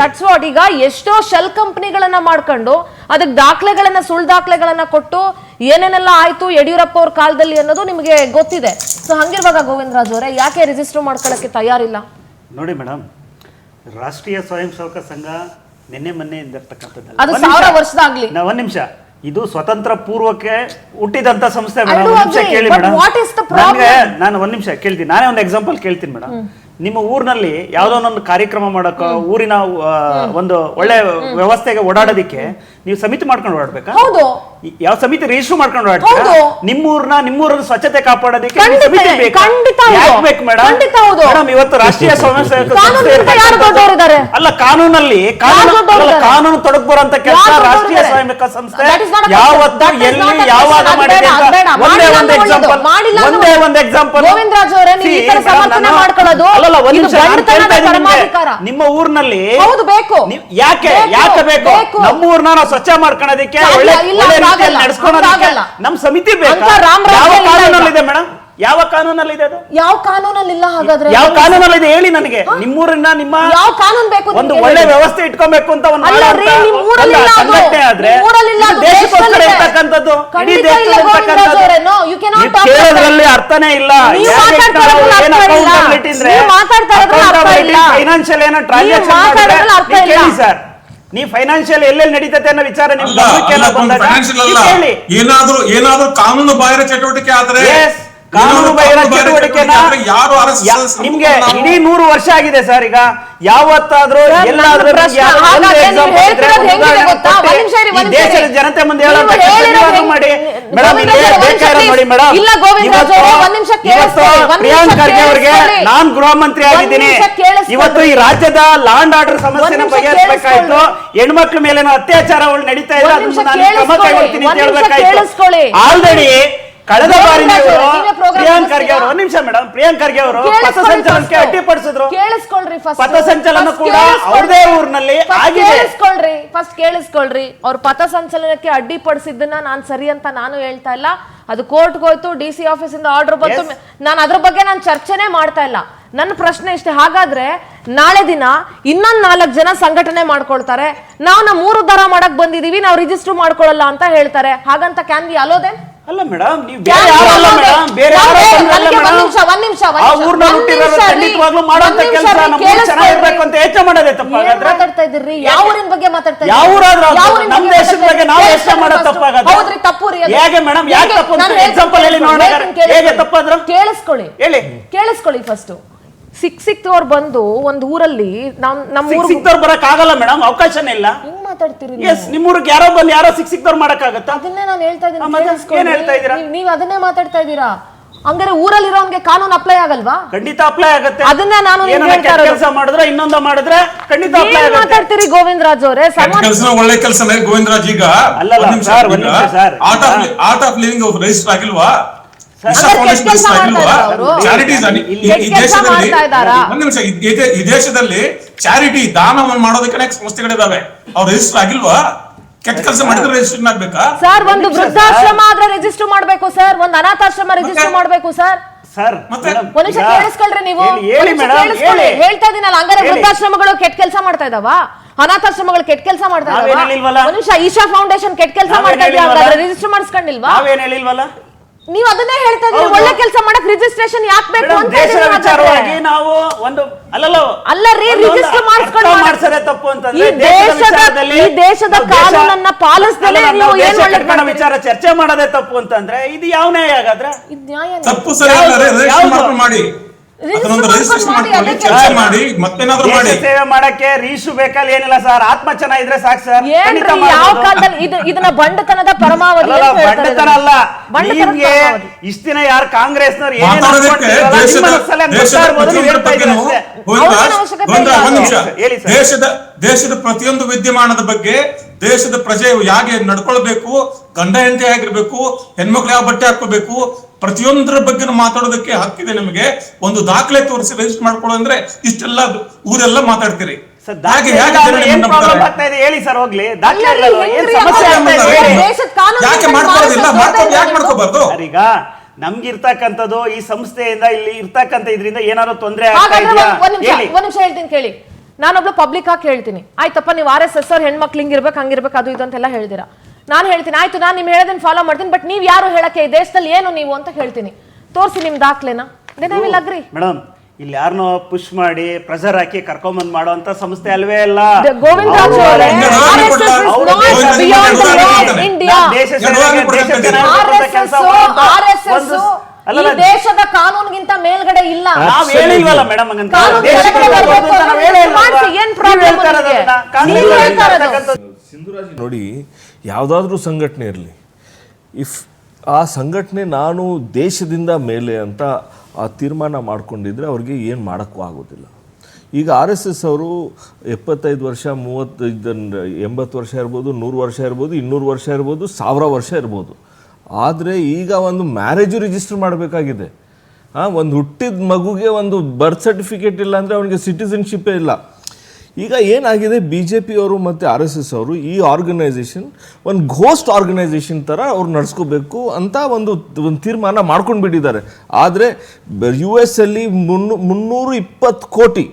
That's what. ಈಗ ಎಷ್ಟೋ ಶೆಲ್ ಕಂಪನಿಗಳನ್ನ ಮಾಡ್ಕೊಂಡು ಅದಕ್ಕೆ ದಾಖಲೆಗಳನ್ನ, ಸುಳ್ಳು ದಾಖಲೆಗಳನ್ನ ಕೊಟ್ಟು ಏನೇನೆಲ್ಲ ಆಯ್ತು ಯಡಿಯೂರಪ್ಪ ಅವ್ರ ಕಾಲದಲ್ಲಿ ಅನ್ನೋದು ನಿಮಗೆ ಗೊತ್ತಿದೆ. ಸೊ ಹಂಗಿರುವಾಗ ಗೋವಿಂದರಾಜ್ ಅವರೇ ಯಾಕೆ ರಿಜಿಸ್ಟರ್ ಮಾಡ್ಕೊಳ್ಳಕ್ಕೆ ತಯಾರಿಲ್ಲ? ನೋಡಿ ಮೇಡಮ್, ರಾಷ್ಟ್ರೀಯ ಸ್ವಯಂ ಸೇವಕ ಸಂಘ ನಿನ್ನೆ ಮೊನ್ನೆ ಇರ್ತಕ್ಕಂಥದ್ದಲ್ಲ. ಅದು 1000 ವರ್ಷದಾಗ್ಲಿ. ಒಂದ್ ನಿಮಿಷ, ಇದು ಸ್ವತಂತ್ರ ಪೂರ್ವಕ್ಕೆ ಹುಟ್ಟಿದಂತ ಸಂಸ್ಥೆ ಮೇಡಮ್. I do ಒಂದ್ ನಿಮಿಷ agree, ಕೇಳಿ but madam, what is the problem? ನಾನು ಒಂದ್ ನಿಮಿಷ ಕೇಳ್ತೀನಿ. ನಾನೇ ಒಂದು ಎಕ್ಸಾಂಪಲ್ ಕೇಳ್ತೀನಿ ಮೇಡಮ್. ನಿಮ್ಮ ಊರಿನಲ್ಲಿ ಯಾವ್ದೋ ಒಂದು ಕಾರ್ಯಕ್ರಮ ಮಾಡಕ, ಊರಿನ ಒಂದು ಒಳ್ಳೆ ವ್ಯವಸ್ಥೆಗೆ ಓಡಾಡೋದಿಕ್ಕೆ ನೀವು ಸಮಿತಿ ಮಾಡ್ಕೊಂಡು ಓಡಾಡ್ಬೇಕಾ? ಹೌದು. ಯಾವ ಸಮಿತಿ ರಿಜಿಸ್ಟರ್ ಮಾಡ್ಕೊಂಡು ಓಡಾಡ್ತೀರಾ? ನಿಮ್ಮೂರನ್ನ ಸ್ವಚ್ಛತೆ ಕಾಪಾಡೋದಕ್ಕೆ ಸಮಿತಿ ಬೇಕಾ? ಯಾಕೆ ಬೇಕು ಮೇಡಮ್? ಮೇಡಮ್, ಇವತ್ತು ರಾಷ್ಟ್ರೀಯ ಸ್ವಯಂ ಸೇವಕ ಸಂಸ್ಥೆ ಅಲ್ಲ, ಕಾನೂನಲ್ಲಿ ಕಾನೂನು ತೊಡಗ್ ಬರುವಂತ ಕೆಲಸ ರಾಷ್ಟ್ರೀಯ ಸ್ವಯಂ ಸೇವಕ ಸಂಸ್ಥೆ ಯಾವತ್ತು ಎಲ್ಲಿ ಯಾವಾಗ ಮಾಡಿದೆ ಅಂತ ಒಂದೇ ಒಂದು ಎಕ್ಸಾಂಪಲ್ ಗೋವಿಂದರಾಜ್ ಅವರೇ, ನೀವು ಈ ತರ ಸಮರ್ಥನೆ ಮಾಡ್ಕೊಳ್ಳೋದು ಅಲ್ಲಲ್ಲ, ಒಂದ್ ನಿಮಿಷ ನಾನು ಕೇಳ್ತಾ ಇದ್ದೀನಿ ನಿಮ್ಗೆ. ನಿಮ್ಮ ಊರಿನಲ್ಲಿ ಬೇಕು. ಯಾಕೆ ಬೇಕು? ನಮ್ಮ ಊರ್ನ ನಾವು ಸ್ವಚ್ಛ ಮಾಡ್ಕೊಳ್ಳೋದಕ್ಕೆ, ಒಳ್ಳೆ ರೀತಿಯಲ್ಲಿ ನಡೆಸ್ಕೊಳ್ಳೋದಕ್ಕೆ ನಮ್ ಸಮಿತಿ ಬೇಕಾ? ಯಾವ ಕಾನೂನಲ್ಲಿದೆ ಮೇಡಮ್? ಯಾವ ಕಾನೂನಲ್ಲಿ ಇದೆ ಅದು? ಯಾವ ಕಾನೂನಲ್ಲಿ ಇಲ್ಲ. ಹಾಗಾದ್ರೆ ಯಾವ ಕಾನೂನಲ್ಲಿ ಇದೆ ಹೇಳಿ ನನಗೆ. ನಿಮ್ಮೂರನ್ನ ನಿಮ್ಮ ಯಾವ ಕಾನೂನು ಬೇಕು? ಒಂದು ಒಳ್ಳೆ ವ್ಯವಸ್ಥೆ ಇಟ್ಕೊಬೇಕು ಅಂತ ಒಂದು ಸಂಘಟನೆ ಆದ್ರೆ ದೇಶಕ್ಕೋಸ್ಕರ ಇರ್ತಕ್ಕಂಥದ್ದು, ಇಡೀ ದೇಶದಲ್ಲಿ ಇರ್ತಕ್ಕಂಥದ್ದು ಕೇಳೋದ್ರಲ್ಲಿ ಅರ್ಥನೇ ಇಲ್ಲ. ಅಕೌಂಟಬಿಲಿಟಿ ಅಂದ್ರೆ ಫೈನಾನ್ಷಿಯಲ್ ಏನೋ ಟ್ರಾನ್ಸಾಕ್ಷನ್ ಮಾಡಿದ್ರೆ ಕೇಳಿ ಸರ್, ನೀವು ಫೈನಾನ್ಷಿಯಲ್ ಎಲ್ಲೆಲ್ಲಿ ನಡೀತದೆ ಅನ್ನೋ ವಿಚಾರ ನಿಮ್ಗೆ ಹೇಳಿ. ಏನಾದ್ರೂ ಕಾನೂನು ಬಾಹಿರ ಚಟುವಟಿಕೆ ಆದ್ರೆ, ಕಾನೂನು ಬಾಹಿರ ಚಟುವಟಿಕೆನ ನಿಮ್ಗೆ ಇಡೀ 100 ವರ್ಷ ಆಗಿದೆ ಸರ್. ಈಗ ಯಾವತ್ತಾದ್ರೂ ಎಲ್ಲಾದ್ರೂ ದೇಶದ ಜನತೆ ಮುಂದೆ ಮಾಡಿ ಮೇಡಮ್, ನೋಡಿ ಮೇಡಮ್, ಪ್ರಿಯಾಂಕ್ ಖರ್ಗೆ ಅವರಿಗೆ ನಾನ್ ಗೃಹ ಮಂತ್ರಿ ಆಗಿದ್ದೀನಿ. ಇವತ್ತು ಈ ರಾಜ್ಯದ ಲಾ ಅಂಡ್ ಆರ್ಡರ್ ಸಮಸ್ಯೆನ ಬಗೆಹರಿಸಬೇಕಾಯ್ತು. ಹೆಣ್ಮಕ್ಳ ಮೇಲೆ ಅತ್ಯಾಚಾರಗಳು ನಡೀತಾ ಇದೆ, ಅದನ್ನ ನಾನು ಕ್ರಮ ಕೈಗೊಳ್ತೀನಿ ಅಂತ ಹೇಳ್ಬೇಕಾಯ್ತು. ಆಲ್ರೆಡಿ ಕಳೆದ ಬಾರಿ ಪ್ರಿಯಾಂಕ್ ಖರ್ಗೆ ಅವರು, ಒಂದ್ ನಿಮಿಷ ಮೇಡಮ್, ಪ್ರಿಯಾಂಕ್ ಖರ್ಗೆ ಅವರು ಪಥಸಂಚಲನಕ್ಕೆ ಅಡ್ಡಿಪಡಿಸಿದ್ರು. ಪಥಸಂಚಲನ ಕೂಡ ಅವ್ರದೇ ಊರಿನಲ್ಲಿ ಆಗಿದೆ. ಕೇಳಿಸ್ಕೊಳ್ರಿ, ಅವ್ರ ಪಥಸಂಚಲನಕ್ಕೆ ಅಡ್ಡಿಪಡಿಸಿದ್ದನ್ನ ನಾನ್ ಸರಿ ಅಂತ ನಾನು ಹೇಳ್ತಾ ಇಲ್ಲ. ಅದು ಕೋರ್ಟ್ಗೆ ಹೋಯ್ತು, DC ಆಫೀಸ್ ಇಂದ ಆರ್ಡರ್ ಬಂತು. ನಾನು ಅದ್ರ ಬಗ್ಗೆ ನಾನು ಚರ್ಚೆನೆ ಮಾಡ್ತಾ ಇಲ್ಲ. ನನ್ನ ಪ್ರಶ್ನೆ ಇಷ್ಟೇ, ಹಾಗಾದ್ರೆ ನಾಳೆ ದಿನ ಇನ್ನೊಂದ್ 4 ಜನ ಸಂಘಟನೆ ಮಾಡ್ಕೊಳ್ತಾರೆ, ನಾವು ನಮ್ಮ ಊರು ಉದ್ಧಾರ ಮಾಡಕ್ ಬಂದಿದೀವಿ, ನಾವು ರಿಜಿಸ್ಟರ್ ಮಾಡ್ಕೊಳ್ಳಲ್ಲ ಅಂತ ಹೇಳ್ತಾರೆ. ಹಾಗಂತ ಕ್ಯಾನ್ ವಿ ಅಲೋ ದೆಮ್? ಅಲ್ಲ ಮೇಡಮ್, ನೀವು ಬೇರೆ ಯಾರಲ್ಲ ಮೇಡಮ್, ಬೇರೆ ಯಾರೋ ಅಲ್ಲ ಮೇಡಮ್. ಆ ಊರ್ನ ಹುಟ್ಟಿರೋರು ಖಂಡಿತವಾಗ್ಲೂ ಮಾಡೋಂತ ಕೆಲಸ ನಮ್ಮ ಊರು ಚೆನ್ನಾಗಿರ್ಬೇಕು ಅಂತ ಯೋಚನೆ ಮಾಡೋದೇ ತಪ್ಪಾಗಾದ್ರೆ? ಮಾತಾಡ್ತಾ ಇದ್ದೀರಿ? ಯಾವ ಊರಿನ ಬಗ್ಗೆ ಮಾತಾಡ್ತಾ ಇದ್ದೀರಿ? ಯಾವ ಊರಾದ್ರೂ ನಮ್ಮ ದೇಶದ ಬಗ್ಗೆ ನಾವು ಯೋಚನೆ ಮಾಡೋದು ತಪ್ಪಾಗಾದ್ರೆ? ಹೌದ್ರಿ, ತಪ್ಪು ರೀ. ಹೇಗೆ ಮೇಡಮ್, ಯಾಕೆ ತಪ್ಪು ಅಂತ ಎಕ್ಸಾಂಪಲ್ ಹೇಳಿ ನೋಡೋಣ. ಹೇಗೆ ತಪ್ಪಾದ್ರು ಕೇಳಿಸ್ಕೊಳ್ಳಿ, ಹೇಳಿ, ಕೇಳಿಸ್ಕೊಳ್ಳಿ. ಫಸ್ಟ್ ಸಿಕ್ತವ್ರು ಬಂದು ಒಂದ್ ಊರಲ್ಲಿ ನಮ್ಮ ಸಿಕ್ತವ್ರು ಬರಕ್ ಆಗಲ್ಲ ಮೇಡಮ್, ಅವಕಾಶನೇ ಇಲ್ಲ. ಹಿಂಗ್ ಮಾತಾಡ್ತೀರಿ? ಎಸ್, ನಿಮ್ಮೂರಿಗೆ ಯಾರೋ ಬಂದು ಯಾರೋ ಸಿಕ್ತವ್ರು ಮಾಡಕ್ ಆಗತ್ತಾ? ಅದನ್ನೇ ನಾನು ಹೇಳ್ತಾ ಏನ್ ಹೇಳ್ತಾ ಇದ್ದೀರಾ ನೀವು? ಅದನ್ನೇ ಮಾತಾಡ್ತಾ ಇದ್ದೀರಾ? ಹಂಗಾರೆ ಊರಲ್ಲಿರೋನ್ಗೆ ಕಾನೂನು ಅಪ್ಲೈ ಆಗಲ್ವಾ? ಖಂಡಿತ ಅಪ್ಲೈ ಆಗುತ್ತೆ. ಅದನ್ನ ನಾನು ಕೆಲಸ ಮಾಡಿದ್ರೆ ಇನ್ನೊಂದ ಮಾಡಿದ್ರೆ ಖಂಡಿತ ಅಪ್ಲೈ ಆಗುತ್ತೆ. ಮಾತಾಡ್ತೀರಿ ಗೋವಿಂದರಾಜ್ ಅವರೇ? ಒಳ್ಳೆ ಕೆಲಸನೇ ಗೋವಿಂದರಾಜ್. ಈಗ ಆರ್ಟ್ ಆಫ್ ಲಿವಿಂಗ್ ರಿಜಿಸ್ಟರ್ ಆಗಿಲ್ವಾ? ಈ ದೇಶದಲ್ಲಿ ಚಾರಿಟಿ ದಾನವನ್ನು ಮಾಡೋದಕ್ಕೆ ಸಂಸ್ಥೆಗಳಿದಾವೆ, ಅವ್ರು ರಿಜಿಸ್ಟರ್ ಆಗಿಲ್ವಾ? ಕೆಟ್ಟ ಕೆಲಸ ಮಾಡಿದ್ರೆ ರಿಜಿಸ್ಟರ್ ಆಗ್ಬೇಕಾ ಸರ್? ಒಂದು ವೃದ್ಧಾಶ್ರಮ ಆದ್ರೆ ರಿಜಿಸ್ಟರ್ ಮಾಡ್ಬೇಕು ಸರ್, ಒಂದು ಅನಾಥಾಶ್ರಮ ರಿಜಿಸ್ಟರ್ ಮಾಡ್ಬೇಕು ಸರ್. ಸರ್ ಒಂದ್ ನಿಮಿಷ ಕೇಳಿಸ್ಕೊಳ್ರಿ ನೀವು. ಹೇಳ್ತಾ ಇದೀನಲ್ಲ, ಹಂಗಾರೆ ವೃದ್ಧಾಶ್ರಮಗಳು ಕೆಟ್ಟ ಕೆಲಸ ಮಾಡ್ತಾ ಇದಾವ, ಅನಾಥಾಶ್ರಮಗಳು ಕೆಟ್ಟ ಕೆಲಸ ಮಾಡ್ತಾ ಇದಾವ? ಒಂದ್ ನಿಮಿಷ, ಈಶಾ ಫೌಂಡೇಶನ್ ಕೆಟ್ಟ ಕೆಲಸ ಮಾಡ್ತಾ ಇದ್ರೆ ರಿಜಿಸ್ಟರ್ ಮಾಡಿಸ್ಕೊಂಡಿಲ್ವಾ? ನಾವೇನ್ ಹೇಳಿಲ್ವಲ್ಲ. ನೀವು ಅದನ್ನೇ ಹೇಳ್ತಾ ಇದ್ದೀರಿ, ಒಳ್ಳೆ ಕೆಲಸ ಮಾಡಕ್ ರಿಜಿಸ್ಟ್ರೇಷನ್ ಯಾಕೆ ಬೇಕು ಅಂತ ದೇಶದ ವಿಚಾರವಾಗಿ ನಾವು ಒಂದು ಅಲ್ಲರಿ ರಿಜಿಸ್ಟರ್ ಮಾಡಿಸೋದೇ ತಪ್ಪು ಅಂತಂದ್ರೆ ಈ ದೇಶದ ಕಾನೂನನ್ನ ಪಾಲಿಸದಲೇ ನೀವು ಏನು ಒಳ್ಳೆ ವಿಚಾರ ಚರ್ಚೆ ಮಾಡೋದೇ ತಪ್ಪು ಅಂತಂದ್ರೆ ಇದು ಯಾವ ನ್ಯಾಯ ಹಾಗಾದ್ರೆ? ಇದು ನ್ಯಾಯ ತಪ್ಪು ಸರಿ ಮಾಡಿ ಅದನ್ನೊಂದು ರಿಜಿಸ್ಟ್ರೇಷನ್ ಮಾಡ್ಕೊಳ್ಳಿ, ಚರ್ಚೆ ಮಾಡಿ, ಮತ್ತೇನಾದ್ರೂ ಮಾಡಿ. ಸೇವೆ ಮಾಡಕ್ಕೆ ರೀಶು ಬೇಕಲ್ಲ, ಏನಿಲ್ಲ ಸರ್, ಆತ್ಮ ಚೆನ್ನಾಗಿದ್ರೆ ಸಾಕು ಸರ್. ಏನ್ರಿ ಯಾವ ಕಾಲದಲ್ಲಿ ಇದನ್ನ ಬಂಡತನದ ಪರಮಾವಧಿ ಅಂತ ಹೇಳ್ತಾರೆ. ಬಂಡತನ ಅಲ್ಲ, ನಿಮ್ಗೆ ಇಷ್ಟ ದಿನ ಯಾರು ಕಾಂಗ್ರೆಸ್ನವ್ರು ದೇಶದ ಪ್ರತಿಯೊಂದು ವಿದ್ಯಮಾನದ ಬಗ್ಗೆ, ದೇಶದ ಪ್ರಜೆ ಹೇಗೆ ನಡ್ಕೊಳ್ಬೇಕು, ಗಂಡ ಹೆಂಡತಿ ಆಗಿರ್ಬೇಕು, ಹೆಣ್ಮಕ್ಳು ಯಾವ ಬಟ್ಟೆ ಹಾಕೋಬೇಕು, ಪ್ರತಿಯೊಂದರ ಬಗ್ಗೆ ಮಾತಾಡೋದಕ್ಕೆ ಹಕ್ಕಿದೆ ನಿಮಗೆ. ಒಂದು ದಾಖಲೆ ತೋರಿಸಿ ರಿಜಿಸ್ಟರ್ ಮಾಡ್ಕೊಳ್ಳೋ ಅಂದ್ರೆ ಇಷ್ಟೆಲ್ಲ ಊರೆಲ್ಲ ಮಾತಾಡ್ತೀರಿ. ಹೇಳಿ ಸರ್, ಹೋಗ್ಲಿ ಯಾಕೆ ಮಾಡ್ಕೊಳ್ಳೋದಿಲ್ಲ? ಯಾಕೆ ಮಾಡ್ಕೋಬಾರ್ದು? ಈಗ ನಮ್ಗಿರ್ತಕ್ಕಂಥದ್ದು ಈ ಸಂಸ್ಥೆಯಿಂದ ಇಲ್ಲಿ ಇರ್ತಕ್ಕಂಥ ಇದರಿಂದ ಏನಾದ್ರು ತೊಂದರೆ ಒಂದ್ ನಿಮಿಷ ಹೇಳ್ತೀನಿ ಕೇಳಿ. ನಾನೊಬ್ಳು ಪಬ್ಲಿಕ್ ಆಗಿ ಹೇಳ್ತೀನಿ, ಆಯ್ತಪ್ಪ ನೀವು RSS ಅವ್ರ ಹೆಣ್ಮಕ್ಳು ಹಿಂಗಿರ್ಬೇಕು ಹಂಗಿರ್ಬೇಕು ಅದು ಇದು ಅಂತೆಲ್ಲ ಹೇಳ್ತೀರಾ. ನಾನು ಹೇಳ್ತೀನಿ ಆಯ್ತು, ನಾನು ನಿಮ್ ಹೇಳೋದನ್ನ ಫಾಲೋ ಮಾಡ್ತೀನಿ, ಬಟ್ ನೀವ್ ಯಾರು ಹೇಳಕ್ಕೆ ಈ ದೇಶದಲ್ಲಿ ಏನು ನೀವು ಅಂತ ಹೇಳ್ತೀನಿ. ತೋರಿಸಿ ನಿಮ್ ದಾಖಲೆನ. ಅಗ್ರಿ ಮೇಡಮ್, ಇಲ್ಲಿ ಯಾರನ್ನೋ ಪುಷ್ ಮಾಡಿ ಪ್ರೆಷರ್ ಹಾಕಿ ಕರ್ಕೊಂಬಂದ್ ಮಾಡುವಂತ ಸಂಸ್ಥೆ ಅಲ್ವೇ ಅಲ್ಲ. ಗೋವಿಂದರಾಜ್ ಅವರೇ, ದೇಶದ ಕಾನೂನಿಗಿಂತ ಮೇಲ್ಗಡೆ ಇಲ್ಲ. ನಾವ್ ಹೇಳಿಲ್ವಲ್ಲ ಮೇಡಮ್, ನೋಡಿ, ಯಾವುದಾದ್ರೂ ಸಂಘಟನೆ ಇರಲಿ, ಇಫ್ ಆ ಸಂಘಟನೆ ನಾನು ದೇಶದಿಂದ ಮೇಲೆ ಅಂತ ಆ ತೀರ್ಮಾನ ಮಾಡ್ಕೊಂಡಿದ್ರೆ ಅವ್ರಿಗೆ ಏನು ಮಾಡೋಕ್ಕೂ ಆಗೋದಿಲ್ಲ. ಈಗ RSS ಅವರು 75 ವರ್ಷ, 35, 80 ವರ್ಷ ಇರ್ಬೋದು, 100 ವರ್ಷ ಇರ್ಬೋದು, 200 ವರ್ಷ ಇರ್ಬೋದು, 1000 ವರ್ಷ ಇರ್ಬೋದು. ಆದರೆ ಈಗ ಒಂದು ಮ್ಯಾರೇಜು ರಿಜಿಸ್ಟರ್ ಮಾಡಬೇಕಾಗಿದೆ. ಒಂದು ಹುಟ್ಟಿದ ಮಗುಗೆ ಒಂದು ಬರ್ತ್ ಸರ್ಟಿಫಿಕೇಟ್ ಇಲ್ಲ ಅಂದರೆ ಅವನಿಗೆ ಸಿಟಿಸನ್ಶಿಪ್ಪೇ ಇಲ್ಲ. ಈಗ ಏನಾಗಿದೆ, BJP ಅವರು ಮತ್ತು RSS ಅವರು ಈ ಆರ್ಗನೈಸೇಷನ್ ಒಂದು ಘೋಸ್ಟ್ ಆರ್ಗನೈಸೇಷನ್ ಥರ ಅವ್ರು ನಡೆಸ್ಕೋಬೇಕು ಅಂತ ಒಂದು ತೀರ್ಮಾನ ಮಾಡ್ಕೊಂಡು ಬಿಟ್ಟಿದ್ದಾರೆ. ಆದರೆ US ಅಲ್ಲಿ 320 ಕೋಟಿ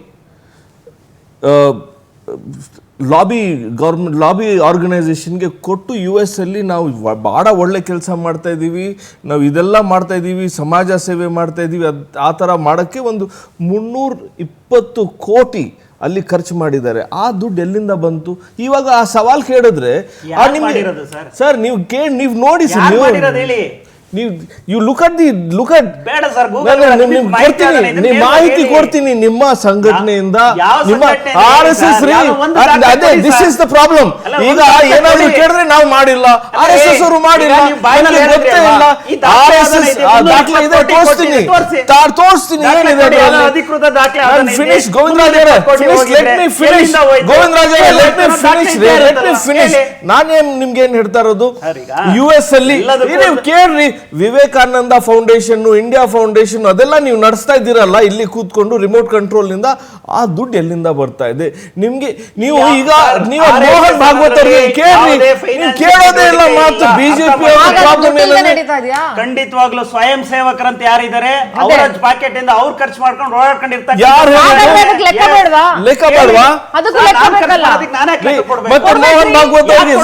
ಲಾಬಿ ಆರ್ಗನೈಸೇಷನ್ಗೆ ಕೊಟ್ಟು US ಅಲ್ಲಿ ನಾವು ಭಾಳ ಒಳ್ಳೆ ಕೆಲಸ ಮಾಡ್ತಾಯಿದ್ದೀವಿ, ನಾವು ಇದೆಲ್ಲ ಮಾಡ್ತಾಯಿದ್ದೀವಿ, ಸಮಾಜ ಸೇವೆ ಮಾಡ್ತಾಯಿದ್ದೀವಿ, ಆ ಥರ ಮಾಡೋಕ್ಕೆ ಒಂದು 320 ಕೋಟಿ ಅಲ್ಲಿ ಖರ್ಚು ಮಾಡಿದ್ದಾರೆ. ಆ ದುಡ್ಡು ಎಲ್ಲಿಂದ ಬಂತು? ಇವಾಗ ಆ ಸವಾಲ್ ಕೇಳಿದ್ರೆ ಸರ್ ನೀವು ನೋಡಿ ಸರ್, ನೀವು ಲುಕ್ ಅಟ್ ಮಾಹಿತಿ ಕೊಡ್ತೀನಿ ನಿಮ್ಮ ಸಂಘಟನೆಯಿಂದ, ನಿಮ್ಮ RSS ಅದೇ ದಿಸ್ ಇಸ್ ದ ಪ್ರಾಬ್ಲಮ್. ಈಗ ಏನಾದ್ರು ಕೇಳಿದ್ರೆ ನಾವು ಮಾಡಿಲ್ಲ, RSS ಅವರು ಮಾಡಿಲ್ಲ, ಗೊತ್ತೇ ಇಲ್ಲ. RSS ದಾಖಲೆ ಇದೆ, ತೋರಿಸ್ತೀನಿ ಏನಿದೆ ಅಧಿಕೃತ ದಾಖಲೆ. Finish Govindaraj finish. ನಾನೇನ್ ನಿಮ್ಗೆ ಏನ್ ಹೇಳ್ತಾ ಇರೋದು, US ಅಲ್ಲಿ ನೀವು ಕೇಳ್ರಿ, ವಿವೇಕಾನಂದ ಫೌಂಡೇಶನ್, ಇಂಡಿಯಾ ಫೌಂಡೇಶನ್ ಅದೆಲ್ಲ ನೀವು ನಡೆಸ್ತಾ ಇದ್ದೀರಲ್ಲ ಇಲ್ಲಿ ಕೂತ್ಕೊಂಡು ರಿಮೋಟ್ ಕಂಟ್ರೋಲ್ ನಿಂದ. ಆ ದುಡ್ಡು ಎಲ್ಲಿಂದ ಬರ್ತಾ ಇದೆ ನಿಮ್ಗೆ? ನೀವು ಈಗ ನೀವು ಮೋಹನ್ ಭಾಗವತ್ ಅವರಿಗೆ ಕೇಳ್ರಿ, ನೀವು ಕೇಳೋದೇ ಇಲ್ಲ ಮಾತು. BJP ಖಂಡಿತವಾಗ್ಲೂ ಸ್ವಯಂ ಸೇವಕರಂತ ಯಾರಿದ್ದಾರೆ, ಅವರ ಪಾಕೆಟ್ ಇಂದ ಅವ್ರು ಖರ್ಚು ಮಾಡ್ಕೊಂಡು ಓಡಾಡ್ಕೊಂಡಿರ್ತಾರೆ. ಲೆಕ್ಕ ಬೇಡವಾ? ಮತ್ತೆ ಮೋಹನ್ ಭಾಗವತ್ ಅವರಿಗೆ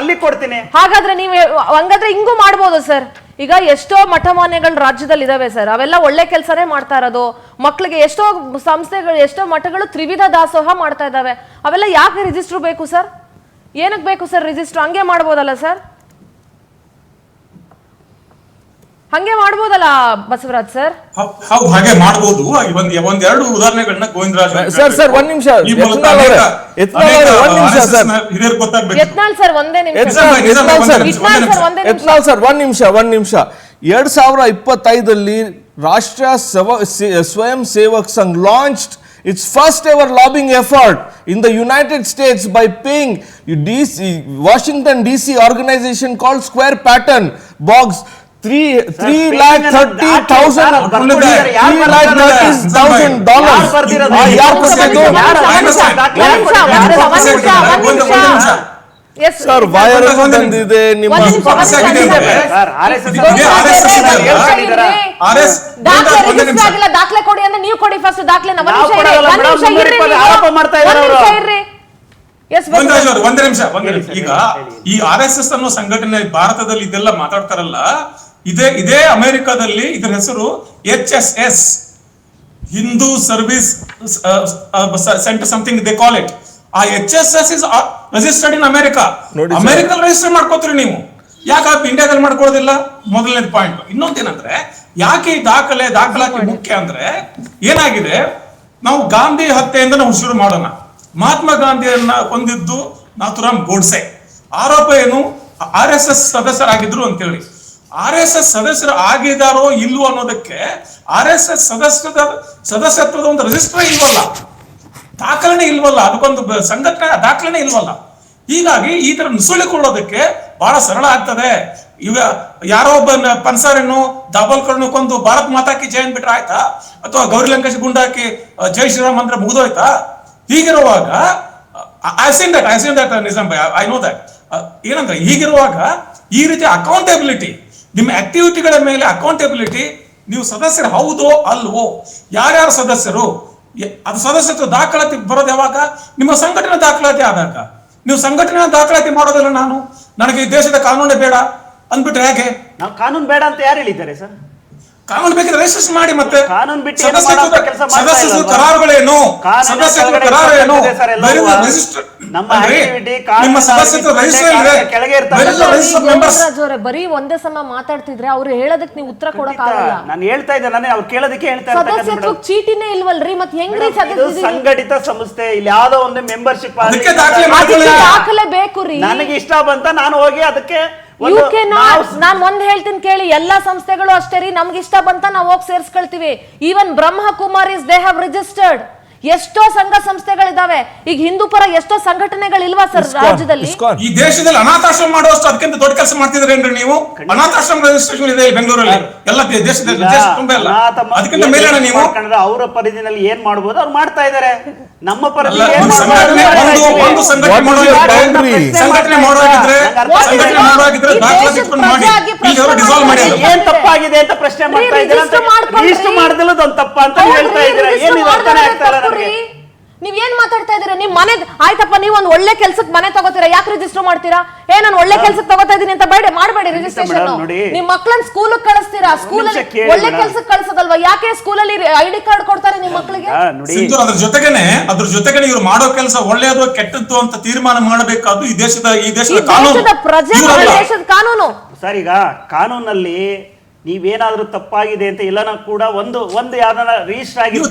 ಅಲ್ಲಿ ಕೊಡ್ತೀನಿ. ಹಾಗಾದ್ರೆ ನೀವು ಹಂಗಾದ್ರೆ ಹಿಂಗೂ ಮಾಡ್ಬೋದು ಸರ್. ಈಗ ಎಷ್ಟೋ ಮಠಮಾನ್ಯಗಳು ರಾಜ್ಯದಲ್ಲಿ ಇದಾವೆ ಸರ್, ಅವೆಲ್ಲ ಒಳ್ಳೆ ಕೆಲಸನೇ ಮಾಡ್ತಾ ಇರೋದು. ಮಕ್ಕಳಿಗೆ ಎಷ್ಟೋ ಸಂಸ್ಥೆಗಳು, ಎಷ್ಟೋ ಮಠಗಳು ತ್ರಿವಿಧ ದಾಸೋಹ ಮಾಡ್ತಾ ಇದಾವೆ. ಅವೆಲ್ಲ ಯಾಕೆ ರಿಜಿಸ್ಟರ್ ಬೇಕು ಸರ್? ಏನಕ್ಕೆ ಬೇಕು ಸರ್ ರಿಜಿಸ್ಟರ್? ಹಂಗೆ ಮಾಡ್ಬೋದಲ್ಲ ಸರ್, ಹಂಗೆ ಮಾಡ್ಬೋದಲ್ಲ ಬಸವರಾಜ್ ಸರ್? ಹೌದು, ಹಾಗೆ ಮಾಡಬಹುದು. ಒಂದೆರಡು ಉದಾಹರಣೆಗಳನ್ನ ಗೋವಿಂದರಾಜ್ ಸರ್ ಒಂದ್ ನಿಮಿಷ ಯತ್ನಾಳ್ ಸರ್ ಒಂದೇ ನಿಮಿಷ. 2025 ರಾಷ್ಟ್ರೀಯ ಸ್ವಯಂ Sevak Sangh launched its first ever lobbying effort in the United States by paying Washington DC organization called Square Pattern Box $330,000. Sir viral ಬಂದಿದೆ ನಿಮ್ಮ ದಾಖಲೆ ಕೊಡಿ ಅಂದ್ರೆ ನೀವು ಕೊಡಿ ಫಸ್ಟ್ ದಾಖಲೆ. ಎಸ್ ಗೋವಿಂದರಾಜ್ ಅವರು ಒಂದೇ ನಿಮಿಷ. ಈಗ ಈ RSS ಅನ್ನೋ ಸಂಘಟನೆ ಭಾರತದಲ್ಲಿ ಇದೆಲ್ಲ ಮಾತಾಡ್ತಾರಲ್ಲ, ಇದೇ ಅಮೆರಿಕಾದಲ್ಲಿ ಇದರ ಹೆಸರು HSS, Hindu service centre something they call it. ಆ HSS is registered in America. ಅಮೆರಿಕಲ್ ರಿಜಿಸ್ಟರ್ ಮಾಡ್ಕೋತೀರಿ ನೀವು, ಯಾಕೆ ಇಂಡಿಯಾದಲ್ಲಿ ಮಾಡ್ಕೊಳ್ಳೋದಿಲ್ಲ? ಮೊದಲನೇ ಪಾಯಿಂಟ್. ಇನ್ನೊಂದೇನಂದ್ರೆ, ಯಾಕೆ ಈ ದಾಖಲಾತಿ ಮುಖ್ಯ ಅಂದ್ರೆ, ಏನಾಗಿದೆ, ನಾವು ಗಾಂಧಿ ಹತ್ಯೆಯಿಂದ ನಾವು ಶುರು ಮಾಡೋಣ. ಮಹಾತ್ಮ ಗಾಂಧಿಯನ್ನ ಕೊಂದಿದ್ದು ನಾಥುರಾಮ್ ಗೋಡ್ಸೆ. ಆರೋಪ ಏನು? RSS ಸದಸ್ಯರಾಗಿದ್ರು ಅಂತೇಳಿ. RSS ಸದಸ್ಯರು ಆಗಿದಾರೋ ಇಲ್ವೋ ಅನ್ನೋದಕ್ಕೆ RSS ಸದಸ್ಯತ್ವದ ಒಂದು ರಿಜಿಸ್ಟರ್ ಇಲ್ವಲ್ಲ, ದಾಖಲೆನೇ ಇಲ್ವಲ್ಲ, ಅದಕ್ಕೊಂದು ಸಂಘಟನೆ ದಾಖಲೆನೇ ಇಲ್ವಲ್ಲ. ಹೀಗಾಗಿ ಈ ತರ ನುಸುಳಿಕೊಳ್ಳೋದಕ್ಕೆ ಬಹಳ ಸರಳ ಆಗ್ತದೆ. ಈಗ ಯಾರೋ ಒಬ್ಬ ಪನ್ಸಾರನ್ನು ದಾಬೋಲ್ಕರ್ನು ಕೊಂದು ಭಾರತ್ ಮಾತಾ ಕಿ ಜೈ ಬಿಟ್ರೆ ಆಯ್ತಾ? ಅಥವಾ ಗೌರಿ ಲಂಕೇಶ್ ಗುಂಡಾಕಿ ಜೈ ಶ್ರೀರಾಮ್ ಅಂದ್ರೆ ಮುಗಿದೋಯ್ತಾ? ಹೀಗಿರುವಾಗ I seen that Nizam Bhai, I know that. ಏನಂದ್ರೆ, ಹೀಗಿರುವಾಗ ಈ ರೀತಿ ಅಕೌಂಟಬಿಲಿಟಿ, ನಿಮ್ಮ ಆಕ್ಟಿವಿಟಿಗಳ ಮೇಲೆ ಅಕೌಂಟಬಿಲಿಟಿ, ನೀವು ಸದಸ್ಯರು ಹೌದೋ ಅಲ್ವೋ, ಯಾರ್ಯಾರು ಸದಸ್ಯರು, ಅದು ಸದಸ್ಯತ್ವ ದಾಖಲಾತಿ ಬರೋದು ಯಾವಾಗ? ನಿಮ್ಮ ಸಂಘಟನೆ ದಾಖಲಾತಿ ಆದಾಗ. ನೀವು ಸಂಘಟನೆ ದಾಖಲಾತಿ ಮಾಡೋದಿಲ್ಲ, ನನಗೆ ಈ ದೇಶದ ಕಾನೂನೇ ಬೇಡ ಅಂದ್ಬಿಟ್ರೆ ಹೇಗೆ? ನಾವು ಕಾನೂನು ಬೇಡ ಅಂತ ಯಾರು ಹೇಳಿದ್ದಾರೆ ಸರ್? ಕಾನೂನು ಬೇಕಿದ್ರೆ ರಿಜಿಸ್ಟರ್ ಮಾಡಿ. ಮತ್ತೆ ಕಾನೂನು ಬಿಟ್ಟು ಸದಸ್ಯತ್ವ ಕರಾರುಗಳೇನು? ಸದಸ್ಯತ್ವ ಕರಾರು ಏನು? ನಿಮ್ಮ ಸದಸ್ಯತ್ವ ಗೋವಿಂದರಾಜ್ ಬರೀ ಒಂದೇ ಸಮ ಮಾತಾಡ್ತಿದ್ರೆ ಅವ್ರು ಹೇಳೋದಕ್ಕೆ ನೀವು ಉತ್ತರ ಕೊಡಕ್ ಆಗಲ್ಲ. ನಾನು ಹೇಳ್ತಾ ಇದ್ದೇನೆ, ಅವ್ರು ಕೇಳೋದಕ್ಕೆ ಹೇಳ್ತಾ ಸದಸ್ಯತ್ವ ಚೀಟಿನೇ ಇಲ್ವಲ್ರಿ, ಮತ್ತೆ ಹೆಂಗ್ರಿ ಸಂಘಟಿತ ಸಂಸ್ಥೆ, ಇಲ್ಲಿ ಯಾವ್ದೋ ಒಂದು ಮೆಂಬರ್ಶಿಪ್ ದಾಖಲೆ ಬೇಕು ರೀ. ನನಗೆ ಇಷ್ಟ ಬಂತ ನಾನು ಹೋಗಿ ಅದಕ್ಕೆ ನಾನ್ ಒಂದ್ ಹೇಳ್ತೀನಿ ಕೇಳಿ, ಎಲ್ಲಾ ಸಂಸ್ಥೆಗಳು ಅಷ್ಟೇ ರೀ, ನಮ್ಗೆ ಇಷ್ಟ ಬಂತ ನಾವು ಹೋಗಿ ಸೇರ್ಸ್ಕೊಳ್ತೀವಿ. Even Brahma Kumaris they have registered. ಎಷ್ಟೋ ಸಂಘ ಸಂಸ್ಥೆಗಳಿದಾವೆ. ಈಗ ಹಿಂದೂ ಪರ ಎಷ್ಟೋ ಸಂಘಟನೆಗಳಿಲ್ವಾ ಸರ್ ರಾಜ್ಯದಲ್ಲಿ? ಈ ದೇಶದಲ್ಲಿ ಅನಾಥಾಶ್ರಮ ಮಾಡುವಷ್ಟು ಅದಕ್ಕಿಂತ ದೊಡ್ಡ ಕೆಲಸ ಮಾಡ್ತಿದ್ರೇನ್ರಿ ನೀವು? ಅನಾಥಾಶ್ರಮ ರಿಜಿಸ್ಟ್ರೇಷನ್ ಇದೆ ಬೆಂಗಳೂರಲ್ಲಿ, ಎಲ್ಲ ದೇಶದಲ್ಲಿ ಅದಕ್ಕಿಂತ ಮೇಲೆ ನೀವು ಅವರ ಪರಿಧಿನಲ್ಲಿ ಏನ್ ಮಾಡಬಹುದು ಅವ್ರು ಮಾಡ್ತಾ ಇದಾರೆ. ನಮ್ಮ ಪರಿಧಿ ಏನ್ ತಪ್ಪಾಗಿದೆ ಅಂತ ಪ್ರಶ್ನೆ ಮಾಡ್ತಾ ಇದ್ದಾರೆ. ರಿಜಿಸ್ಟರ್ ಮಾಡಿದ್ರೆ ಒಂದು ತಪ್ಪ ಅಂತ ಹೇಳ್ತಾ ಇದ್ದಾರೆ. ಏನಿದೆ ಅರ್ಥನೇ ಆಗ್ತಾ ಇಲ್ಲ ನನಗೆ. ನೀವ್ ಏನ್ ಮಾತಾಡ್ತಾ ಇದೀರಾ? ನಿಮ್ ಮನೆ ಆಯ್ತಪ್ಪ, ನೀವು ಒಂದ್ ಒಳ್ಳೆ ಕೆಲ್ಸಕ್ಕೆ ಮನೆ ತಗೋತೀರಾ, ಯಾಕೆ ರಿಜಿಸ್ಟರ್ ಮಾಡ್ತೀರಾ? ನಾನು ಒಳ್ಳೆ ಕೆಲ್ಸಕ್ಕೆ ತಗೋತಾ ಇದೀನಿ ಅಂತ ಮಾಡಬೇಡಿ ರಿಜಿಸ್ಟ್ರೇಷನ್. ನಿಮ್ ಮಕ್ಳನ್ನ ಸ್ಕೂಲ್ ಕಳಿಸ್ತೀರಾ, ಸ್ಕೂಲಲ್ಲಿ ಒಳ್ಳೆ ಕೆಲ್ಸಕ್ಕೆ ಕಳ್ಸೋದಲ್ವಾ? ಯಾಕೆ ಸ್ಕೂಲಲ್ಲಿ ID ಕಾರ್ಡ್ ಕೊಡ್ತಾರೆ ನಿಮ್ ಮಕ್ಳಿಗೆ? ಅದ್ರ ಜೊತೆಗೆ ಇವ್ರು ಮಾಡೋ ಕೆಲಸ ಒಳ್ಳೆಯದು ಕೆಟ್ಟದ್ದು ಅಂತ ತೀರ್ಮಾನ ಮಾಡಬೇಕಾದ್ದು ಈ ದೇಶದ ಕಾನೂನು. ಸರ್, ಈಗ ಕಾನೂನಲ್ಲಿ ನೀವೇನಾದ್ರೂ ತಪ್ಪಾಗಿದೆ ಅಂತ ಎಲ್ಲಾನ ಕೂಡ ಒಂದು ಯಾವ್ದಾನ ರಿಜಿಸ್ಟರ್ ಆಗಿದೆ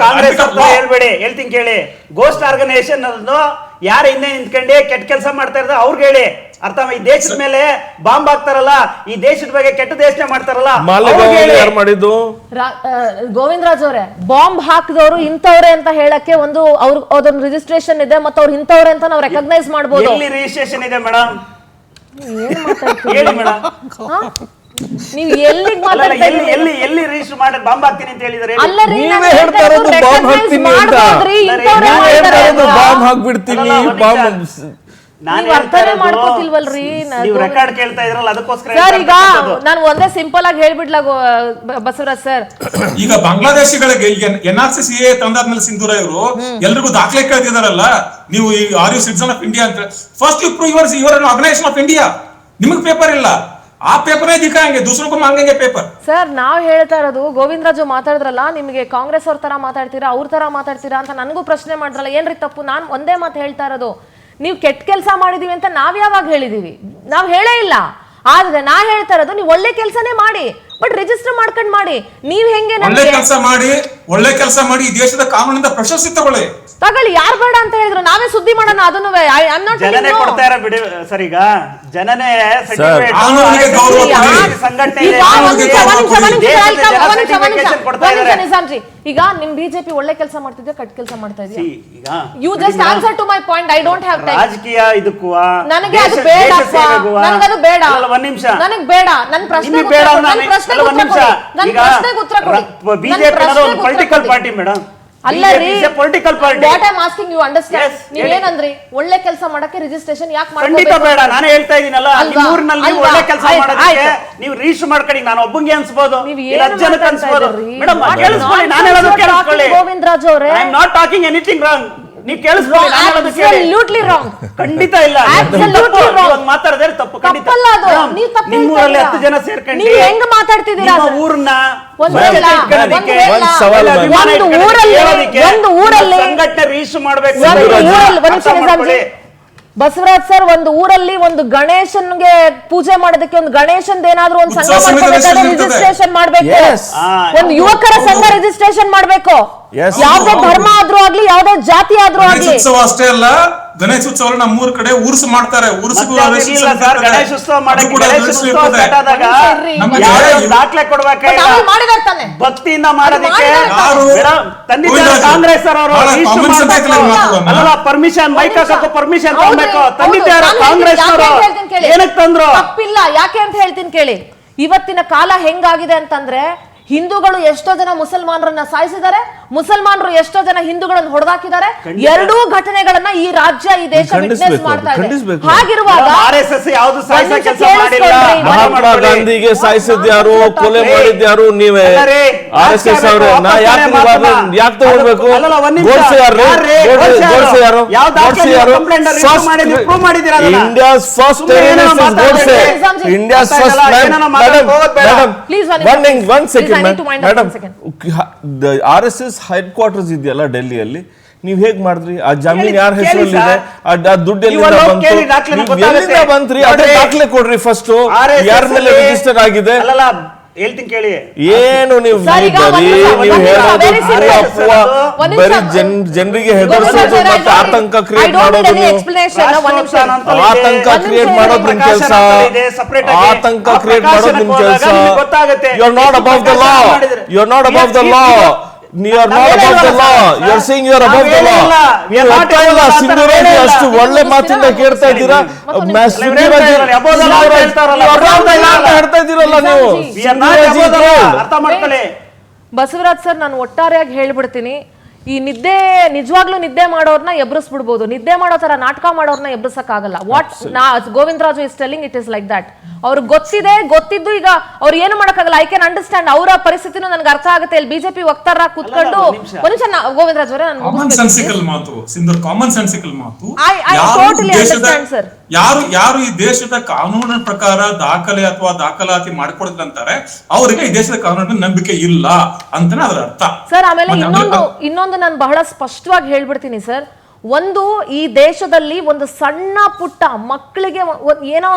ಕಾಂಗ್ರೆಸ್ ಹೇಳ್ಬೇಡಿ, ಹೇಳ್ತೀನಿ ಕೇಳಿ. ಗೋಸ್ಟ್ ಆರ್ಗನೈಸೇಷನ್ ಯಾರು ಹಿಂದೆ ನಿಂತ್ಕೊಂಡೆ ಕೆಟ್ಟ ಕೆಲಸ ಮಾಡ್ತಾ ಇರೋದು ಅವ್ರಿಗೆ ಹೇಳಿ. ಅರ್ಥ, ಈ ದೇಶದ ಮೇಲೆ ಬಾಂಬ್ ಹಾಕ್ತಾರಲ್ಲ, ಈ ದೇಶದ ಬಗ್ಗೆ ಕೆಟ್ಟ ದೇಶನೇ ಮಾಡ್ತಾರಲ್ಲ, ಮಾಡಿದ್ದು ಗೋವಿಂದರಾಜ್ ಅವರೇ, ಬಾಂಬ್ ಹಾಕಿದವರು ಇಂಥವ್ರೆ ಅಂತ ಹೇಳಕ್ಕೆ ಅದೊಂದು ರಿಜಿಸ್ಟ್ರೇಷನ್ ಇದೆ, ಮತ್ತೆ ಅವ್ರು ಇಂಥವ್ರೆ ಅಂತ ನಾವು ರೆಕಗ್ನೈಸ್ ಮಾಡಬಹುದು. ಎಲ್ಲಿ ರಿಜಿಸ್ಟ್ರೇಷನ್ ಇದೆ ಮೇಡಮ್? ಹೇಳಿ ಮೇಡಮ್, ನೀವು ಎಲ್ಲಿಗೆ ಮಾತಾಡ್ತಾ ಇದ್ದೀರಿ? ಎಲ್ಲಿ ರಿಜಿಸ್ಟರ್ ಮಾಡಿ ಬಾಂಬ್ ಹಾಕ್ತೀನಿ ಅಂತ ಹೇಳಿದ್ರೆ? ನೀವೇ ಹೇಳ್ತಾ ಇರೋದು ಬಾಂಬ್ ಹಾಕ್ತೀನಿ ಅಂತ. ಬಾಂಬ್ ಹಾಕ್ಬಿಡ್ತೀನಿ, ನಾನು ರೆಕಾರ್ಡ್ ಕೇಳ್ತಾ ಇದ್ರಲ್ಲ, ಅದಕ್ಕೋಸ್ಕರ ಸರ್ ಈಗ ನಾನು ಒಂದೇ ಸಿಂಪಲ್ ಆಗಿ ಹೇಳ್ಬಿಡ್ಲಾ ಬಸವರಾಜ್ ಸರ್. ಈಗ ಬಾಂಗ್ಲಾದೇಶಿಗಳಿಗೆ NRC ತಂದಾದ್ಮೇಲೆ ಸಿಂಧೂರ ಇವರು ಎಲ್ರಿಗೂ ದಾಖಲೆ ಕೇಳ್ತಿದಾರಲ್ಲ, ನೀವು are you citizen of India ಅಂತ. First you prove your organisation of India. ನಿಮಗೆ ಪೇಪರ್ ಇಲ್ಲ, ಆ ಪೇಪರ್ ದಿಕ್ಕಾಂಗೆ ದೂಸರಕ್ಕೂ ಮಾಂಗಂಗೆ ಪೇಪರ್. ಸರ್, ನಾವ್ ಹೇಳ್ತಾ ಇರೋದು ಗೋವಿಂದರಾಜು ಮಾತಾಡಿದ್ರಲ್ಲ, ನಿಮಗೆ ಕಾಂಗ್ರೆಸ್ ಅವ್ರ ತರ ಮಾತಾಡ್ತೀರಾ, ಅವ್ರ ತರ ಮಾತಾಡ್ತೀರಾ ಅಂತ ನನಗೂ ಪ್ರಶ್ನೆ ಮಾಡಿದ್ರಲ್ಲ, ಏನ್ರಿ ತಪ್ಪು? ನಾನು ಒಂದೇ ಮಾತು ಹೇಳ್ತಾ ಇರೋದು, ನೀವು ಕೆಟ್ಟ ಕೆಲಸ ಮಾಡಿದೀವಿ ಅಂತ ನಾವ್ ಯಾವಾಗ ಹೇಳಿದೀವಿ? ನಾವ್ ಹೇಳೇ ಇಲ್ಲ. ಆದ್ರೆ ನಾ ಹೇಳ್ತಾ ಇರೋದು, ನೀವು ಒಳ್ಳೆ ಕೆಲಸನೇ ಮಾಡಿ, ಬಟ್ ರಿಜಿಸ್ಟರ್ ಮಾಡ್ಕೊಂಡ್ ಮಾಡಿ. ನೀವ್ ಹೆಂಗೆ ಒಳ್ಳೆ ಕೆಲಸ ಮಾಡಿ ಈ ದೇಶದ ಕಾನೂನಿಂದ ಪ್ರಶಸ್ತಿ ತಗೊಳ್ಳಿ. ಯಾರು ಬೇಡ ಅಂತ ಹೇಳಿದ್ರು, ನಾವೇ ಸುದ್ದಿ ಮಾಡೋಣ. ಅದನ್ನು ಜನನೇ ಕೊಡ್ತಾ ಇರೋ ಬಿಡಿ ಸರ್. ಈಗ ಜನನೇ ನಿಜಾಮ್ಜಿ, ಈಗ ನಿಮ್ ಬಿಜೆಪಿ ಒಳ್ಳೆ ಕೆಲಸ ಮಾಡ್ತಿದ್ಯಾ, ಕೆಟ್ಟ ಕೆಲಸ ಮಾಡ್ತಾ ಇದೆಯಾ? You just answer to my point. I don't have time. ರಾಜಕೀಯ ಇದಕ್ಕೂ ನನಗೆ ಅದು ಬೇಡ, ನನಗದು ಬೇಡ, ಒಂದ್ ನಿಮಿಷ, ನನಗೆ ಬೇಡ. ನನ್ನ ಪ್ರಶ್ನೆ ಬಿಜೆಪಿ ಪೊಲಿಟಿಕಲ್ ಪಾರ್ಟಿ ಮೇಡಮ್. ಅಲ್ಲ ರೀ, political party. What I am asking you understand. Yes, ನೀವ್ ಏನಂದ್ರಿ, ಒಳ್ಳೆ ಕೆಲಸ ಮಾಡಕ್ಕೆ ರಿಜಿಸ್ಟ್ರೇಷನ್ ಯಾಕೆ ಖಂಡಿತ ಮಾಡ್ಬೇಕು? ಬೇಡ, ನಾನು ಹೇಳ್ತಾ ಇದೀನಲ್ಲ, ಅಲ್ವಾ? ನಿಮ್ಮೂರಿನಲ್ಲಿ ನೀವು ಅಲ್ವಾ? ಒಳ್ಳೆ ಕೆಲಸ ಆಯ್ತು, ಮಾಡೋದಕ್ಕೆ ಆಯ್ತು. ನೀವು ರೀಚ್ ಮಾಡ್ಕೊಳ್ಳಿ. ನಾನು ಒಬ್ಬಂಗೆ ಅನ್ಸ್ಬೋದು, ನೀವ್ ಇಲ್ಲ ಏನು 10 ಜನಕ್ಕೆ ಮಾತಾಡ್ತಾ ಅನ್ಸ್ಬೋದು. ಇದ್ದೀರಿ? ಮೇಡಮ್ What ಕೇಳಿಸ್ಕೊಳ್ಳಿ, ನಾನು nonsense ಹೇಳೋದು you're ಕೇಳಿಸ್ಕೊಳ್ಳಿ. talking, ಗೋವಿಂದ್ ರಾಜ್ ಅವರೇ. I am not talking anything wrong. ನೀವು ಕೇಳಿಸ್ಕೊಳ್ಳಿ, ನಾನು ಹೇಳೋದು ಕೇಳಿ. Absolutely wrong. ಖಂಡಿತ ಇಲ್ಲ. Absolutely wrong. ಇವಾಗ ಮಾತಾಡಿದ್ರೆ ತಪ್ಪು. ಖಂಡಿತ ತಪ್ಪಲ್ಲ ಅದು. ಮೇಡಮ್, ನೀವ್ ತಪ್ಪು ನಿಮ್ಮೂರಲ್ಲಿ ಹೇಳ್ತಾ 10 ಜನ ಸೇರ್ಕೊಂಡು ನೀವ್ ಹೆಂಗ್ ಮಾತಾಡ್ತಿದ್ದೀರಾ ನಿಮ್ಮ ಅದು? ಊರನ್ನ ಒಂದು ಬಜೆಟ್ ಹೇಳ, ಇಟ್ಕೊಳ್ಳೋದಕ್ಕೆ, ಒಂದು ಹೇಳ. ಒಂದ್ ಸವಾಲು ಮಾಡಿ. ಅಭಿಮಾನ ಒಂದು ಇಟ್ಕೊಳ್ಳೋದಕ್ಕೆ, ಊರಲ್ಲಿ- ಹೇಳೋದಕ್ಕೆ, ಒಂದು ಊರಲ್ಲಿ- ಸಂಘಟನೆ ರೀಚ್ ಮಾಡ್ಬೇಕು. ಒಂದು ಸಂಘಟನೆ ಊರಲ್ಲಿ- ಒಂದು ಅರ್ಥ ನಿಮಿಷ ಮಾಡ್ಕೊಳ್ಳಿ. ಬಸವರಾಜ್ ಸರ್, ಒಂದು ಊರಲ್ಲಿ ಒಂದು ಗಣೇಶನ್ಗೆ ಪೂಜೆ ಮಾಡೋದಕ್ಕೆ ಒಂದು ಗಣೇಶನ್ ಏನಾದ್ರೂ ಒಂದು ಸಂಘ ಉತ್ಸವ ಸಮಿತಿ ಮಾಡ್ಕೋಬೇಕಾದ್ರೆ ಇರ್ತದೆ. ರಿಜಿಸ್ಟ್ರೇಷನ್ ಮಾಡ್ಬೇಕು. Yes. ಒಂದು ಯುವಕರ ಸಂಘ ರಿಜಿಸ್ಟ್ರೇಷನ್ ಮಾಡ್ಬೇಕು. Yes. ಯಾವ್ದೇ ಹೌದು. ಧರ್ಮ ಆದ್ರೂ ಆಗ್ಲಿ, ಯಾವ್ದೇ ಜಾತಿ ಆದ್ರೂ ಆಗ್ಲಿ. ಗಣೇಶೋತ್ಸವ ಅಷ್ಟೇ ಅಲ್ಲ, ಗಣೇಶೋತ್ಸವ ನಮ್ಮೂರ್ ಕಡೆ ಉರ್ಸ್ ಮಾಡ್ತಾರೆ. ಉರ್ಸ್ಗೂ ಮತ್ತೆ ಅದಿರ್ಲಿಲ್ಲ ಸರ್, ಗಣೇಶೋತ್ಸವ ಮಾಡಕ್ಕೆ ಗಣೇಶೋತ್ಸವ ಸ್ಟಾರ್ಟ್ ಆದಾಗ ನಮ್ಗೆ ಯಾರೋ ಯಾರು- ಒಂದು ದಾಖಲೆ ಕೊಡ್ಬೇಕಾಗಿ But ಅವ್ರು ಮಾಡಿದಾರೆ ತಾನೆ. ಭಕ್ತಿಯಿಂದ ಮಾಡೋದಕ್ಕೆ ಯಾರು? ತಂದಿದ್ದಾರೆ ಗೋವಿಂದ ಕಾಂಗ್ರೆಸ್ ಅವರು. ಬಹಳ common sense ಆಗಿ ಮಾತಾಡೋಣ. ಅಲ್ಲ, ಪರ್ಮಿಷನ್ ಮೈಕ್ ಹಾಕಕ್ಕೂ ಪರ್ಮಿಷನ್ ಹೌದು, ತಗೊಬೇಕು. ಹೌದು. ತಂದಿದ್ದಾರೆ ನಾನು ಕಾಂಗ್ರೆಸ್ ಯಾಕೆ ಅವರು. ಅಂತ ಹೇಳ್ತೀನಿ ಕೇಳಿ. ಏನಕ್ಕೆ ತಂದ್ರು? ತಪ್ಪಿಲ್ಲ, ಯಾಕೆ ಅಂತ ಹೇಳ್ತೀನಿ ಕೇಳಿ. ಇವತ್ತಿನ ಕಾಲ ಹೆಂಗಾಗಿದೆ ಅಂತಂದ್ರೆ, ಹಿಂದೂಗಳು ಎಷ್ಟೋ ಜನ ಮುಸಲ್ಮಾನರನ್ನ ಸಾಯಿಸಿದ್ದಾರೆ, ಮುಸಲ್ಮಾನರು ಎಷ್ಟೋ ಜನ ಹಿಂದೂಗಳನ್ನ ಹೊಡೆದಾಕಿದ್ದಾರೆ. ಎರಡೂ ಘಟನೆಗಳನ್ನ ಈ ರಾಜ್ಯ, ಈ ದೇಶ ವಿಟ್ನೆಸ್ ಖಂಡಿಸ್ಬೇಕು, ಮಾಡ್ತಾ ಇದೆ. ಖಂಡಿಸ್ಬೇಕು. ಹಾಗಿರುವಾಗ RSS ಯಾವ್ದು ಸಾಯಿಸೋ ಒಂದ್ ನಿಮಿಷ ಕೆಲಸ ಮಾಡಿಲ್ಲ. ಕೇಳಿಸ್ಕೊಳ್ರಿ. ಮಹಾತ್ಮ ಗಾಂಧಿಗೆ ಸಾಯಿಸಿದ್ಯಾರು, ಕೊಲೆ ಮಾಡಿದ್ಯಾರು ನೀವೇ. ಅಲ್ಲರಿ, RSS ಅವ್ರೆ, ನಾ ಯಾಕೆ ಯಾಕೆ ತಗೊಳ್ಬೇಕು? ಅಲ್ಲಲ್ಲ, ಒಂದ್ ನಿಮಿಷ. ಗೋಡ್ಸೆ ಯಾರು? ಯಾರ್ರೀ? ಗೋಡ್ಸೆ ಯಾರು? ಯಾವ ದಾಖಲೆ ಗೋಡ್ಸೆ ಯಾರು? ಕಂಪ್ಲೇಂಟ್ ರಿಜಿಸ್ಟರ್ ಮಾಡಿ ನೀವು ಪ್ರೂವ್ ಮಾಡಿದ್ದೀರಾ ಅದನ್ನ? ಇಂಡಿಯಾಸ್ ಫಸ್ಟ್ ಸುಮ್ನೆ ಏನೋ ಟೆರರಿಸ್ಟ್ ಇಸ್ ಗೋಡ್ಸೆ. ಮಾತಾಡ್ಬೇಡಿ. ಇಂಡಿಯಾಸ್ ಮಾತಾಡಲ್ಲ, ಫಸ್ಟ್ ಏನೇನೋ ಮಾತಾಡಕ್ ಹೋಗೋದ್ ಬೇಡ. Please, one second, Please, I need to wind up madam. 1 second. RSS head quarters ಇದೆಯಲ್ಲ ಡೆಲ್ಲಿಯಲ್ಲಿ, ನೀವ್ ಹೇಗ್ ಮಾಡಿದ್ರಿ? ಆ ಜಮೀನ್ ಯಾರ ಕೇಳಿ ಹೆಸರಲ್ಲಿ ಇದೆ? ಸರ್. ಆ ದುಡ್ಡು ಇವಾಗ ಎಲ್ಲಿಂದ ಹೋಗಿ ಕೇಳಿ, ದಾಖಲೆನ ಬಂತು? ಗೊತ್ತಾಗುತ್ತೆ. ಎಲ್ಲಿಂದ ಬಂತ್ರಿ? ಅದೇ ನೋಡ್ರಿ, ದಾಖಲೆ ಕೊಡ್ರಿ ಫಸ್ಟ್. RSS ಯಾರ ಮೇಲೆ ಅಲ್ಲಿ- ರಿಜಿಸ್ಟರ್ ಆಗಿದೆ? ಅಲ್ಲಲ್ಲ, ಹೇಳ್ತೀನಿ ಕೇಳಿ. ಏನು ನೀವು ಸರ್, ಈಗ ಬರೀ ಒಂದು ನಿಮಿಷ, ನೀವು ಒಂದು ನಿಮಿಷ, ಹೇಳೋದು very simple. ಅಪ್ಪುವ, ಒಂದು ನಿಮಿಷ. ಬರೀ ಜನರಿಗೆ ಹೆದರ್ಸೋದು ಮತ್ತೆ ಆತಂಕ ಕ್ರಿಯೇಟ್ ಮಾಡೋದು ನೀವು. ಆತಂಕ ಕ್ರಿಯೇಟ್ ಮಾಡೋದು ನಿಮ್ ಕೆಲಸ. ಆತಂಕ ಕ್ರಿಯೇಟ್ ಮಾಡೋದು ನಿಮ್ ಕೆಲಸ. You are not above the law. You are not above the law. You are not above the law. You are saying you are above the law. ನೀವು ಒಟ್ಟಾಗಿಲ್ಲ, ಸಿಂಧೂರಾಜಿ ಅಷ್ಟು ಒಳ್ಳೆ ಮಾತಿಂದ ಕೇಳ್ತಾ ಇದ್ದೀರಾ. ಹೇಳ್ತಾ ಇದ್ದೀರಲ್ಲ ನೀವು. ಅರ್ಥ ಮಾಡ್ಕೊಳ್ಳಿ. ಬಸವರಾಜ್ ಸರ್, ನಾನು ಒಟ್ಟಾರೆಯಾಗಿ ಹೇಳ್ಬಿಡ್ತೀನಿ, ಈ ನಿದ್ದೆ, ನಿಜವಾಗ್ಲೂ ನಿದ್ದೆ ಮಾಡೋರ್ನ ಎಬ್ರಿಸ್ಬಿಡ್ಬೋದು, ನಿದ್ದೆ ಮಾಡೋ ತರ ನಾಟಕ ಮಾಡೋರ್ನ ಎಬ್ರಿಸಕ್ ಆಗಲ್ಲ. What Govind Raju is telling, it is like that. ಅವ್ರಿಗೆ ಗೊತ್ತಿದ್ದು ಈಗ ಅವ್ರು ಏನು ಮಾಡಕ್ಕಾಗಲ್ಲ. ಐ ಕ್ಯಾನ್ ಅಂಡರ್ಸ್ಟ್ಯಾಂಡ್, ಅವರ ಪರಿಸ್ಥಿತಿನೂ ನನಗೆ ಅರ್ಥ ಆಗುತ್ತೆ. ಇಲ್ಲಿ ಬಿಜೆಪಿ ವಕ್ತಾರ ಕೂತ್ಕೊಂಡು ಒಂದ್ ನಿಮಿಷ ಗೋವಿಂದ್ ರಾಜ್ ಅವರೇ, ಕಾಮನ್ ಸೆನ್ಸಿಕಲ್ ಮಾತು ಸಿಂಧೂರ್, ಕಾಮನ್ ಸೆನ್ಸಿಕಲ್ ಮಾತು. I totally understand, sir. ಯಾರು ಈ ದೇಶದ ಕಾನೂನಿನ ಪ್ರಕಾರ ದಾಖಲೆ ಅಥವಾ ದಾಖಲಾತಿ ಮಾಡ್ಕೊಡದಂತಾರೆ, ಅವರಿಗೆ ಈ ದೇಶದ ಕಾನೂನಿನ ನಂಬಿಕೆ ಇಲ್ಲ ಅಂತಾನೆ ಅದರ ಅರ್ಥ. ಸರ್, ಆಮೇಲೆ ಇನ್ನೊಂದು ನಾನು ಬಹಳ ಸ್ಪಷ್ಟವಾಗಿ ಹೇಳ್ಬಿಡ್ತೀನಿ ಸರ್. ಒಂದು, ಈ ದೇಶದಲ್ಲಿ ಒಂದು ಸಣ್ಣ ಪುಟ್ಟ ಮಕ್ಕಳಿಗೆ ಏನೋ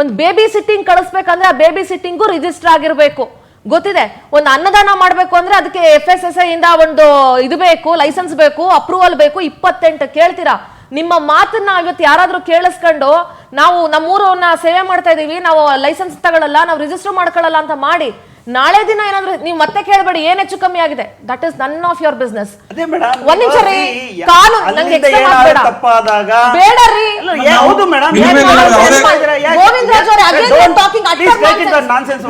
ಒಂದು ಬೇಬಿ ಸಿಟ್ಟಿಂಗ್ ಕಳಿಸ್ಬೇಕಂದ್ರೆ ಆ ಬೇಬಿ ಸಿಟ್ಟಿಂಗು ರಿಜಿಸ್ಟರ್ ಆಗಿರ್ಬೇಕು. ಗೊತ್ತಿದೆ, ಒಂದು ಅನ್ನದಾನ ಮಾಡ್ಬೇಕು ಅಂದ್ರೆ ಅದಕ್ಕೆ FSSAI ಇಂದ ಒಂದು ಇದು ಬೇಕು, ಲೈಸೆನ್ಸ್ ಬೇಕು, ಅಪ್ರೂವಲ್ ಬೇಕು. 28 ಕೇಳ್ತೀರಾ? ನಿಮ್ಮ ಮಾತನ್ನ ಇವತ್ತು ಯಾರಾದ್ರೂ ಕೇಳಿಸ್ಕೊಂಡು, ನಾವು ನಮ್ಮೂರನ್ನ ಸೇವೆ ಮಾಡ್ತಾ ಇದೀವಿ, ನಾವು ಲೈಸೆನ್ಸ್ ತಗೊಳ್ಳಲ್ಲ, ನಾವು ರಿಜಿಸ್ಟರ್ ಮಾಡ್ಕೊಳ್ಳಲ್ಲ ಅಂತ ಮಾಡಿ, ನಾಳೆ ದಿನ ಏನಾದ್ರೂ ನೀವು ಮತ್ತೆ ಕೇಳಬೇಡಿ ಏನ್ ಹೆಚ್ಚು ಕಮ್ಮಿ ಆಗಿದೆ. That is none of your business. ಒಂದ್ ನಿಮಿಷ ರೀ, ಕಾನೂನು ನಂಗೆ ತಪ್ಪಾದಾಗ ಬೇಡ ರೀ. ಹೌದು ಮೇಡಮ್, ಗೋವಿಂದ್ ರಾಜ್ ಅವರೇ, ಅಗೇನ್ ಟಾಕಿಂಗ್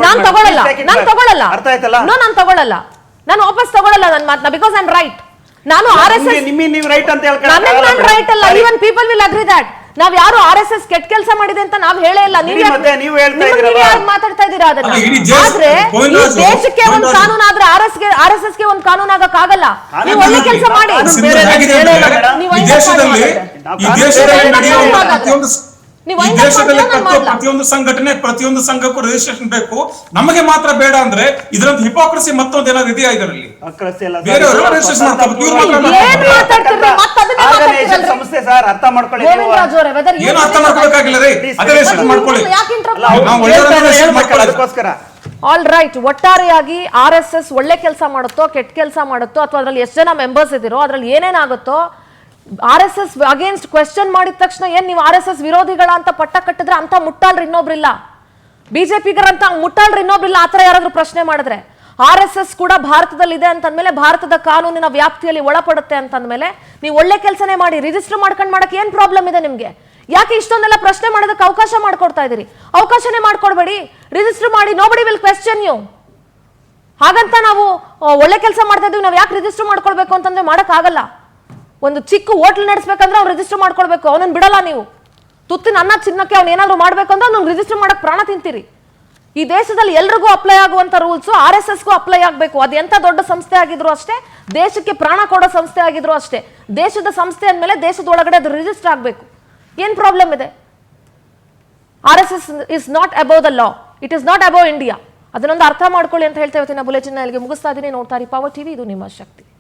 ನಾನು ತಗೊಳ್ಳಲ್ಲ. ಅರ್ಥ ಆಯ್ತಲ್ಲ? ನಾನು ತಗೊಳ್ಳಲ್ಲ, ನಾನು ವಾಪಸ್ ತಗೊಳ್ಳಲ್ಲ ನನ್ನ ಮಾತನ್ನ. Because I am right. ನಾನು RSS ನೀವು ರೈಟ್ ಅಂತ ನಾನು ರೈಟ್ ಅಲ್ಲ. Even people will agree that. ನಾವ್ ಯಾರು RSS ಕೆಟ್ಟ ಕೆಲಸ ಮಾಡಿದೆ ಅಂತ ನಾವ್ ಹೇಳೇ ಇಲ್ಲ. ನೀವು ಹೇಳ್ತಾ ಇದ್ದೀರಲ್ಲ, ಮಾತಾಡ್ತಾ ಇದ್ದೀರಾ ಅದನ್ನ. ಅಲ್ಲ, ಇಡೀ ದೇಶ- ಆದ್ರೆ ಗೋವಿಂದ್ ಈ ರಾಜು, ದೇಶಕ್ಕೆ ಒಂದು ಕಾನೂನು ಆದ್ರೆ RSS ಗೆ ಒಂದು ಕಾನೂನು ಆಗಕ್ ಆಗಲ್ಲ. ನೀವು ಒಳ್ಳೆ ಕೆಲಸ ಮಾಡಿ. ಸಿಂಧೂರ್ ಹೇಗಿದೆ ಅಂದ್ರೆ, ನೀವು ಈ ದೇಶದಲ್ಲಿ ನಡೆಯುವ ಪ್ರತಿಯೊಂದು ನೀವು ಈ ದೇಶದಲ್ಲಿ ಪ್ರತಿಯೊಂದು ಸಂಘಟನೆ, ಪ್ರತಿಯೊಂದು ಸಂಘಕ್ಕೂ ರಿಜಿಸ್ಟ್ರೇಷನ್ ಬೇಕು. ನಮಗೆ ಮಾತ್ರ ಬೇಡ ಅಂದ್ರೆ ಇದರಂತ ಹಿಪೋಕ್ರಸಿ ಮತ್ತೊಂದು ಏನಾದ್ರು ಇದೆಯಾ ಇದರಲ್ಲಿ? ಬೇರೆಯವರು ರಿಜಿಸ್ಟ್ರೇಷನ್ ಮಾಡ್ತಾರೆ, ಇವ್ರು ಮಾತ್ರ ಸಂಸ್ಥೆ ಸರ್, ಅರ್ಥ ಮಾಡ್ಕೊಳ್ಳಿ. ಗೋವಿಂದ್ ರಾಜ್ ಅವರೇ, ವೆದರ್ ಏನು ಅರ್ಥ ಮಾಡ್ಕೋಬೇಕಾಗಿಲ್ಲ ರೀ, ಅದೇ ರಿಜಿಸ್ಟ್ರೇಷನ್ ಮಾಡ್ಕೊಳ್ಳಿ. ನಾವು ಒಳ್ಳೆ ಅದಕ್ಕೋಸ್ಕರ ಆಲ್ ರೈಟ್. ಒಟ್ಟಾರೆಯಾಗಿ RSS ಒಳ್ಳೆ ಕೆಲಸ ಮಾಡುತ್ತೋ ಕೆಟ್ಟ ಕೆಲಸ ಮಾಡುತ್ತೋ, ಅಥವಾ ಅದ್ರಲ್ಲಿ ಎಷ್ಟು ಜನ ಮೆಂಬರ್ಸ್ ಇದ್ದೀರೋ, ಅದ್ರಲ್ಲಿ ಏನೇನಾಗುತ್ತೋ, RSS ಅಗೇನ್ಸ್ಟ್ ಕ್ವೆಶ್ಚನ್ ಮಾಡಿದ ತಕ್ಷಣ ಏನ್ ನೀವು RSS ವಿರೋಧಿಗಳ ಅಂತ ಪಟ್ಟ ಕಟ್ಟಿದ್ರೆ ಅಂತ ಮುಟ್ಟಾಳ್ರಿ ಇನ್ನೊಬ್ರಿಲ್ಲ, ಬಿಜೆಪಿಗರಂತ ಮುಟ್ಟಾಳ್ರಿ ಇನ್ನೊಬ್ರಿಲ್ಲ. ಆತರ ಯಾರಾದ್ರೂ ಪ್ರಶ್ನೆ ಮಾಡಿದ್ರೆ, RSS ಕೂಡ ಭಾರತದಲ್ಲಿ ಇದೆ ಅಂತಂದ್ಮೇಲೆ, ಭಾರತದ ಕಾನೂನಿನ ವ್ಯಾಪ್ತಿಯಲ್ಲಿ ಒಳಪಡುತ್ತೆ ಅಂತಂದ್ಮೇಲೆ, ನೀವು ಒಳ್ಳೆ ಕೆಲಸನೇ ಮಾಡಿ, ರಿಜಿಸ್ಟರ್ ಮಾಡ್ಕೊಂಡು ಮಾಡಕ್ಕೆ ಏನ್ ಪ್ರಾಬ್ಲಮ್ ಇದೆ ನಿಮ್ಗೆ? ಯಾಕೆ ಇಷ್ಟೊಂದೆಲ್ಲ ಪ್ರಶ್ನೆ ಮಾಡೋದಕ್ಕೆ ಅವಕಾಶ ಮಾಡ್ಕೊಡ್ತಾ ಇದೀರಿ? ಅವಕಾಶನೇ ಮಾಡ್ಕೊಡ್ಬೇಡಿ, ರಿಜಿಸ್ಟರ್ ಮಾಡಿ. Nobody will question you. ಹಾಗಂತ ನಾವು ಒಳ್ಳೆ ಕೆಲಸ ಮಾಡ್ತಾ ಇದೀವಿ, ನಾವು ಯಾಕೆ ರಿಜಿಸ್ಟರ್ ಮಾಡ್ಕೊಳ್ಬೇಕು ಅಂತಂದ್ರೆ ಆಗಲ್ಲ. ಒಂದು ಚಿಕ್ಕ ಹೋಟ್ಲ್ ನಡೆಸ್ಬೇಕಂದ್ರೆ ಅವ್ನು ರಿಜಿಸ್ಟರ್ ಮಾಡ್ಕೊಳ್ಬೇಕು, ಅವನನ್ನ ಬಿಡಲ್ಲ ನೀವು. ತುತ್ತಿನ ಅನ್ನ ಚಿನ್ನಕ್ಕೆ ಅವ್ನು ಏನಾದ್ರು ಮಾಡ್ಬೇಕಂದ್ರೆ ಅವ್ನು ರಿಜಿಸ್ಟರ್ ಮಾಡಕ್ ಪ್ರಾಣ ತಿಂತೀರಿ. ಈ ದೇಶದಲ್ಲಿ ಎಲ್ರಿಗೂ ಅಪ್ಲೈ ಆಗುವಂತ ರೂಲ್ಸ್ RSSಗೂ ಅಪ್ಲೈ ಆಗಬೇಕು. ಅದು ಎಂತ ದೊಡ್ಡ ಸಂಸ್ಥೆ ಆಗಿದ್ರು ಅಷ್ಟೇ, ದೇಶಕ್ಕೆ ಪ್ರಾಣ ಕೊಡೋ ಸಂಸ್ಥೆ ಆಗಿದ್ರು ಅಷ್ಟೇ. ದೇಶದ ಸಂಸ್ಥೆ ಅಂದಮೇಲೆ ದೇಶದ ಒಳಗಡೆ ಅದು ರಿಜಿಸ್ಟರ್ ಆಗಬೇಕು. ಏನ್ ಪ್ರಾಬ್ಲಮ್ ಇದೆ? RSS is not above the law, it is not above India. ಅದನ್ನೊಂದು ಅರ್ಥ ಮಾಡ್ಕೊಳ್ಳಿ ಅಂತ ಹೇಳ್ತಾ ಇವತ್ತಿನ ಬುಲೆಟಿನ್ ಅಲ್ಲಿಗೆ ಮುಗಿಸ್ತಾ ಇದ್ದೀನಿ. ನೋಡ್ತಾ ಇರಿ ಪವರ್ ಟಿವಿ, ಇದು ನಿಮ್ಮ ಶಕ್ತಿ.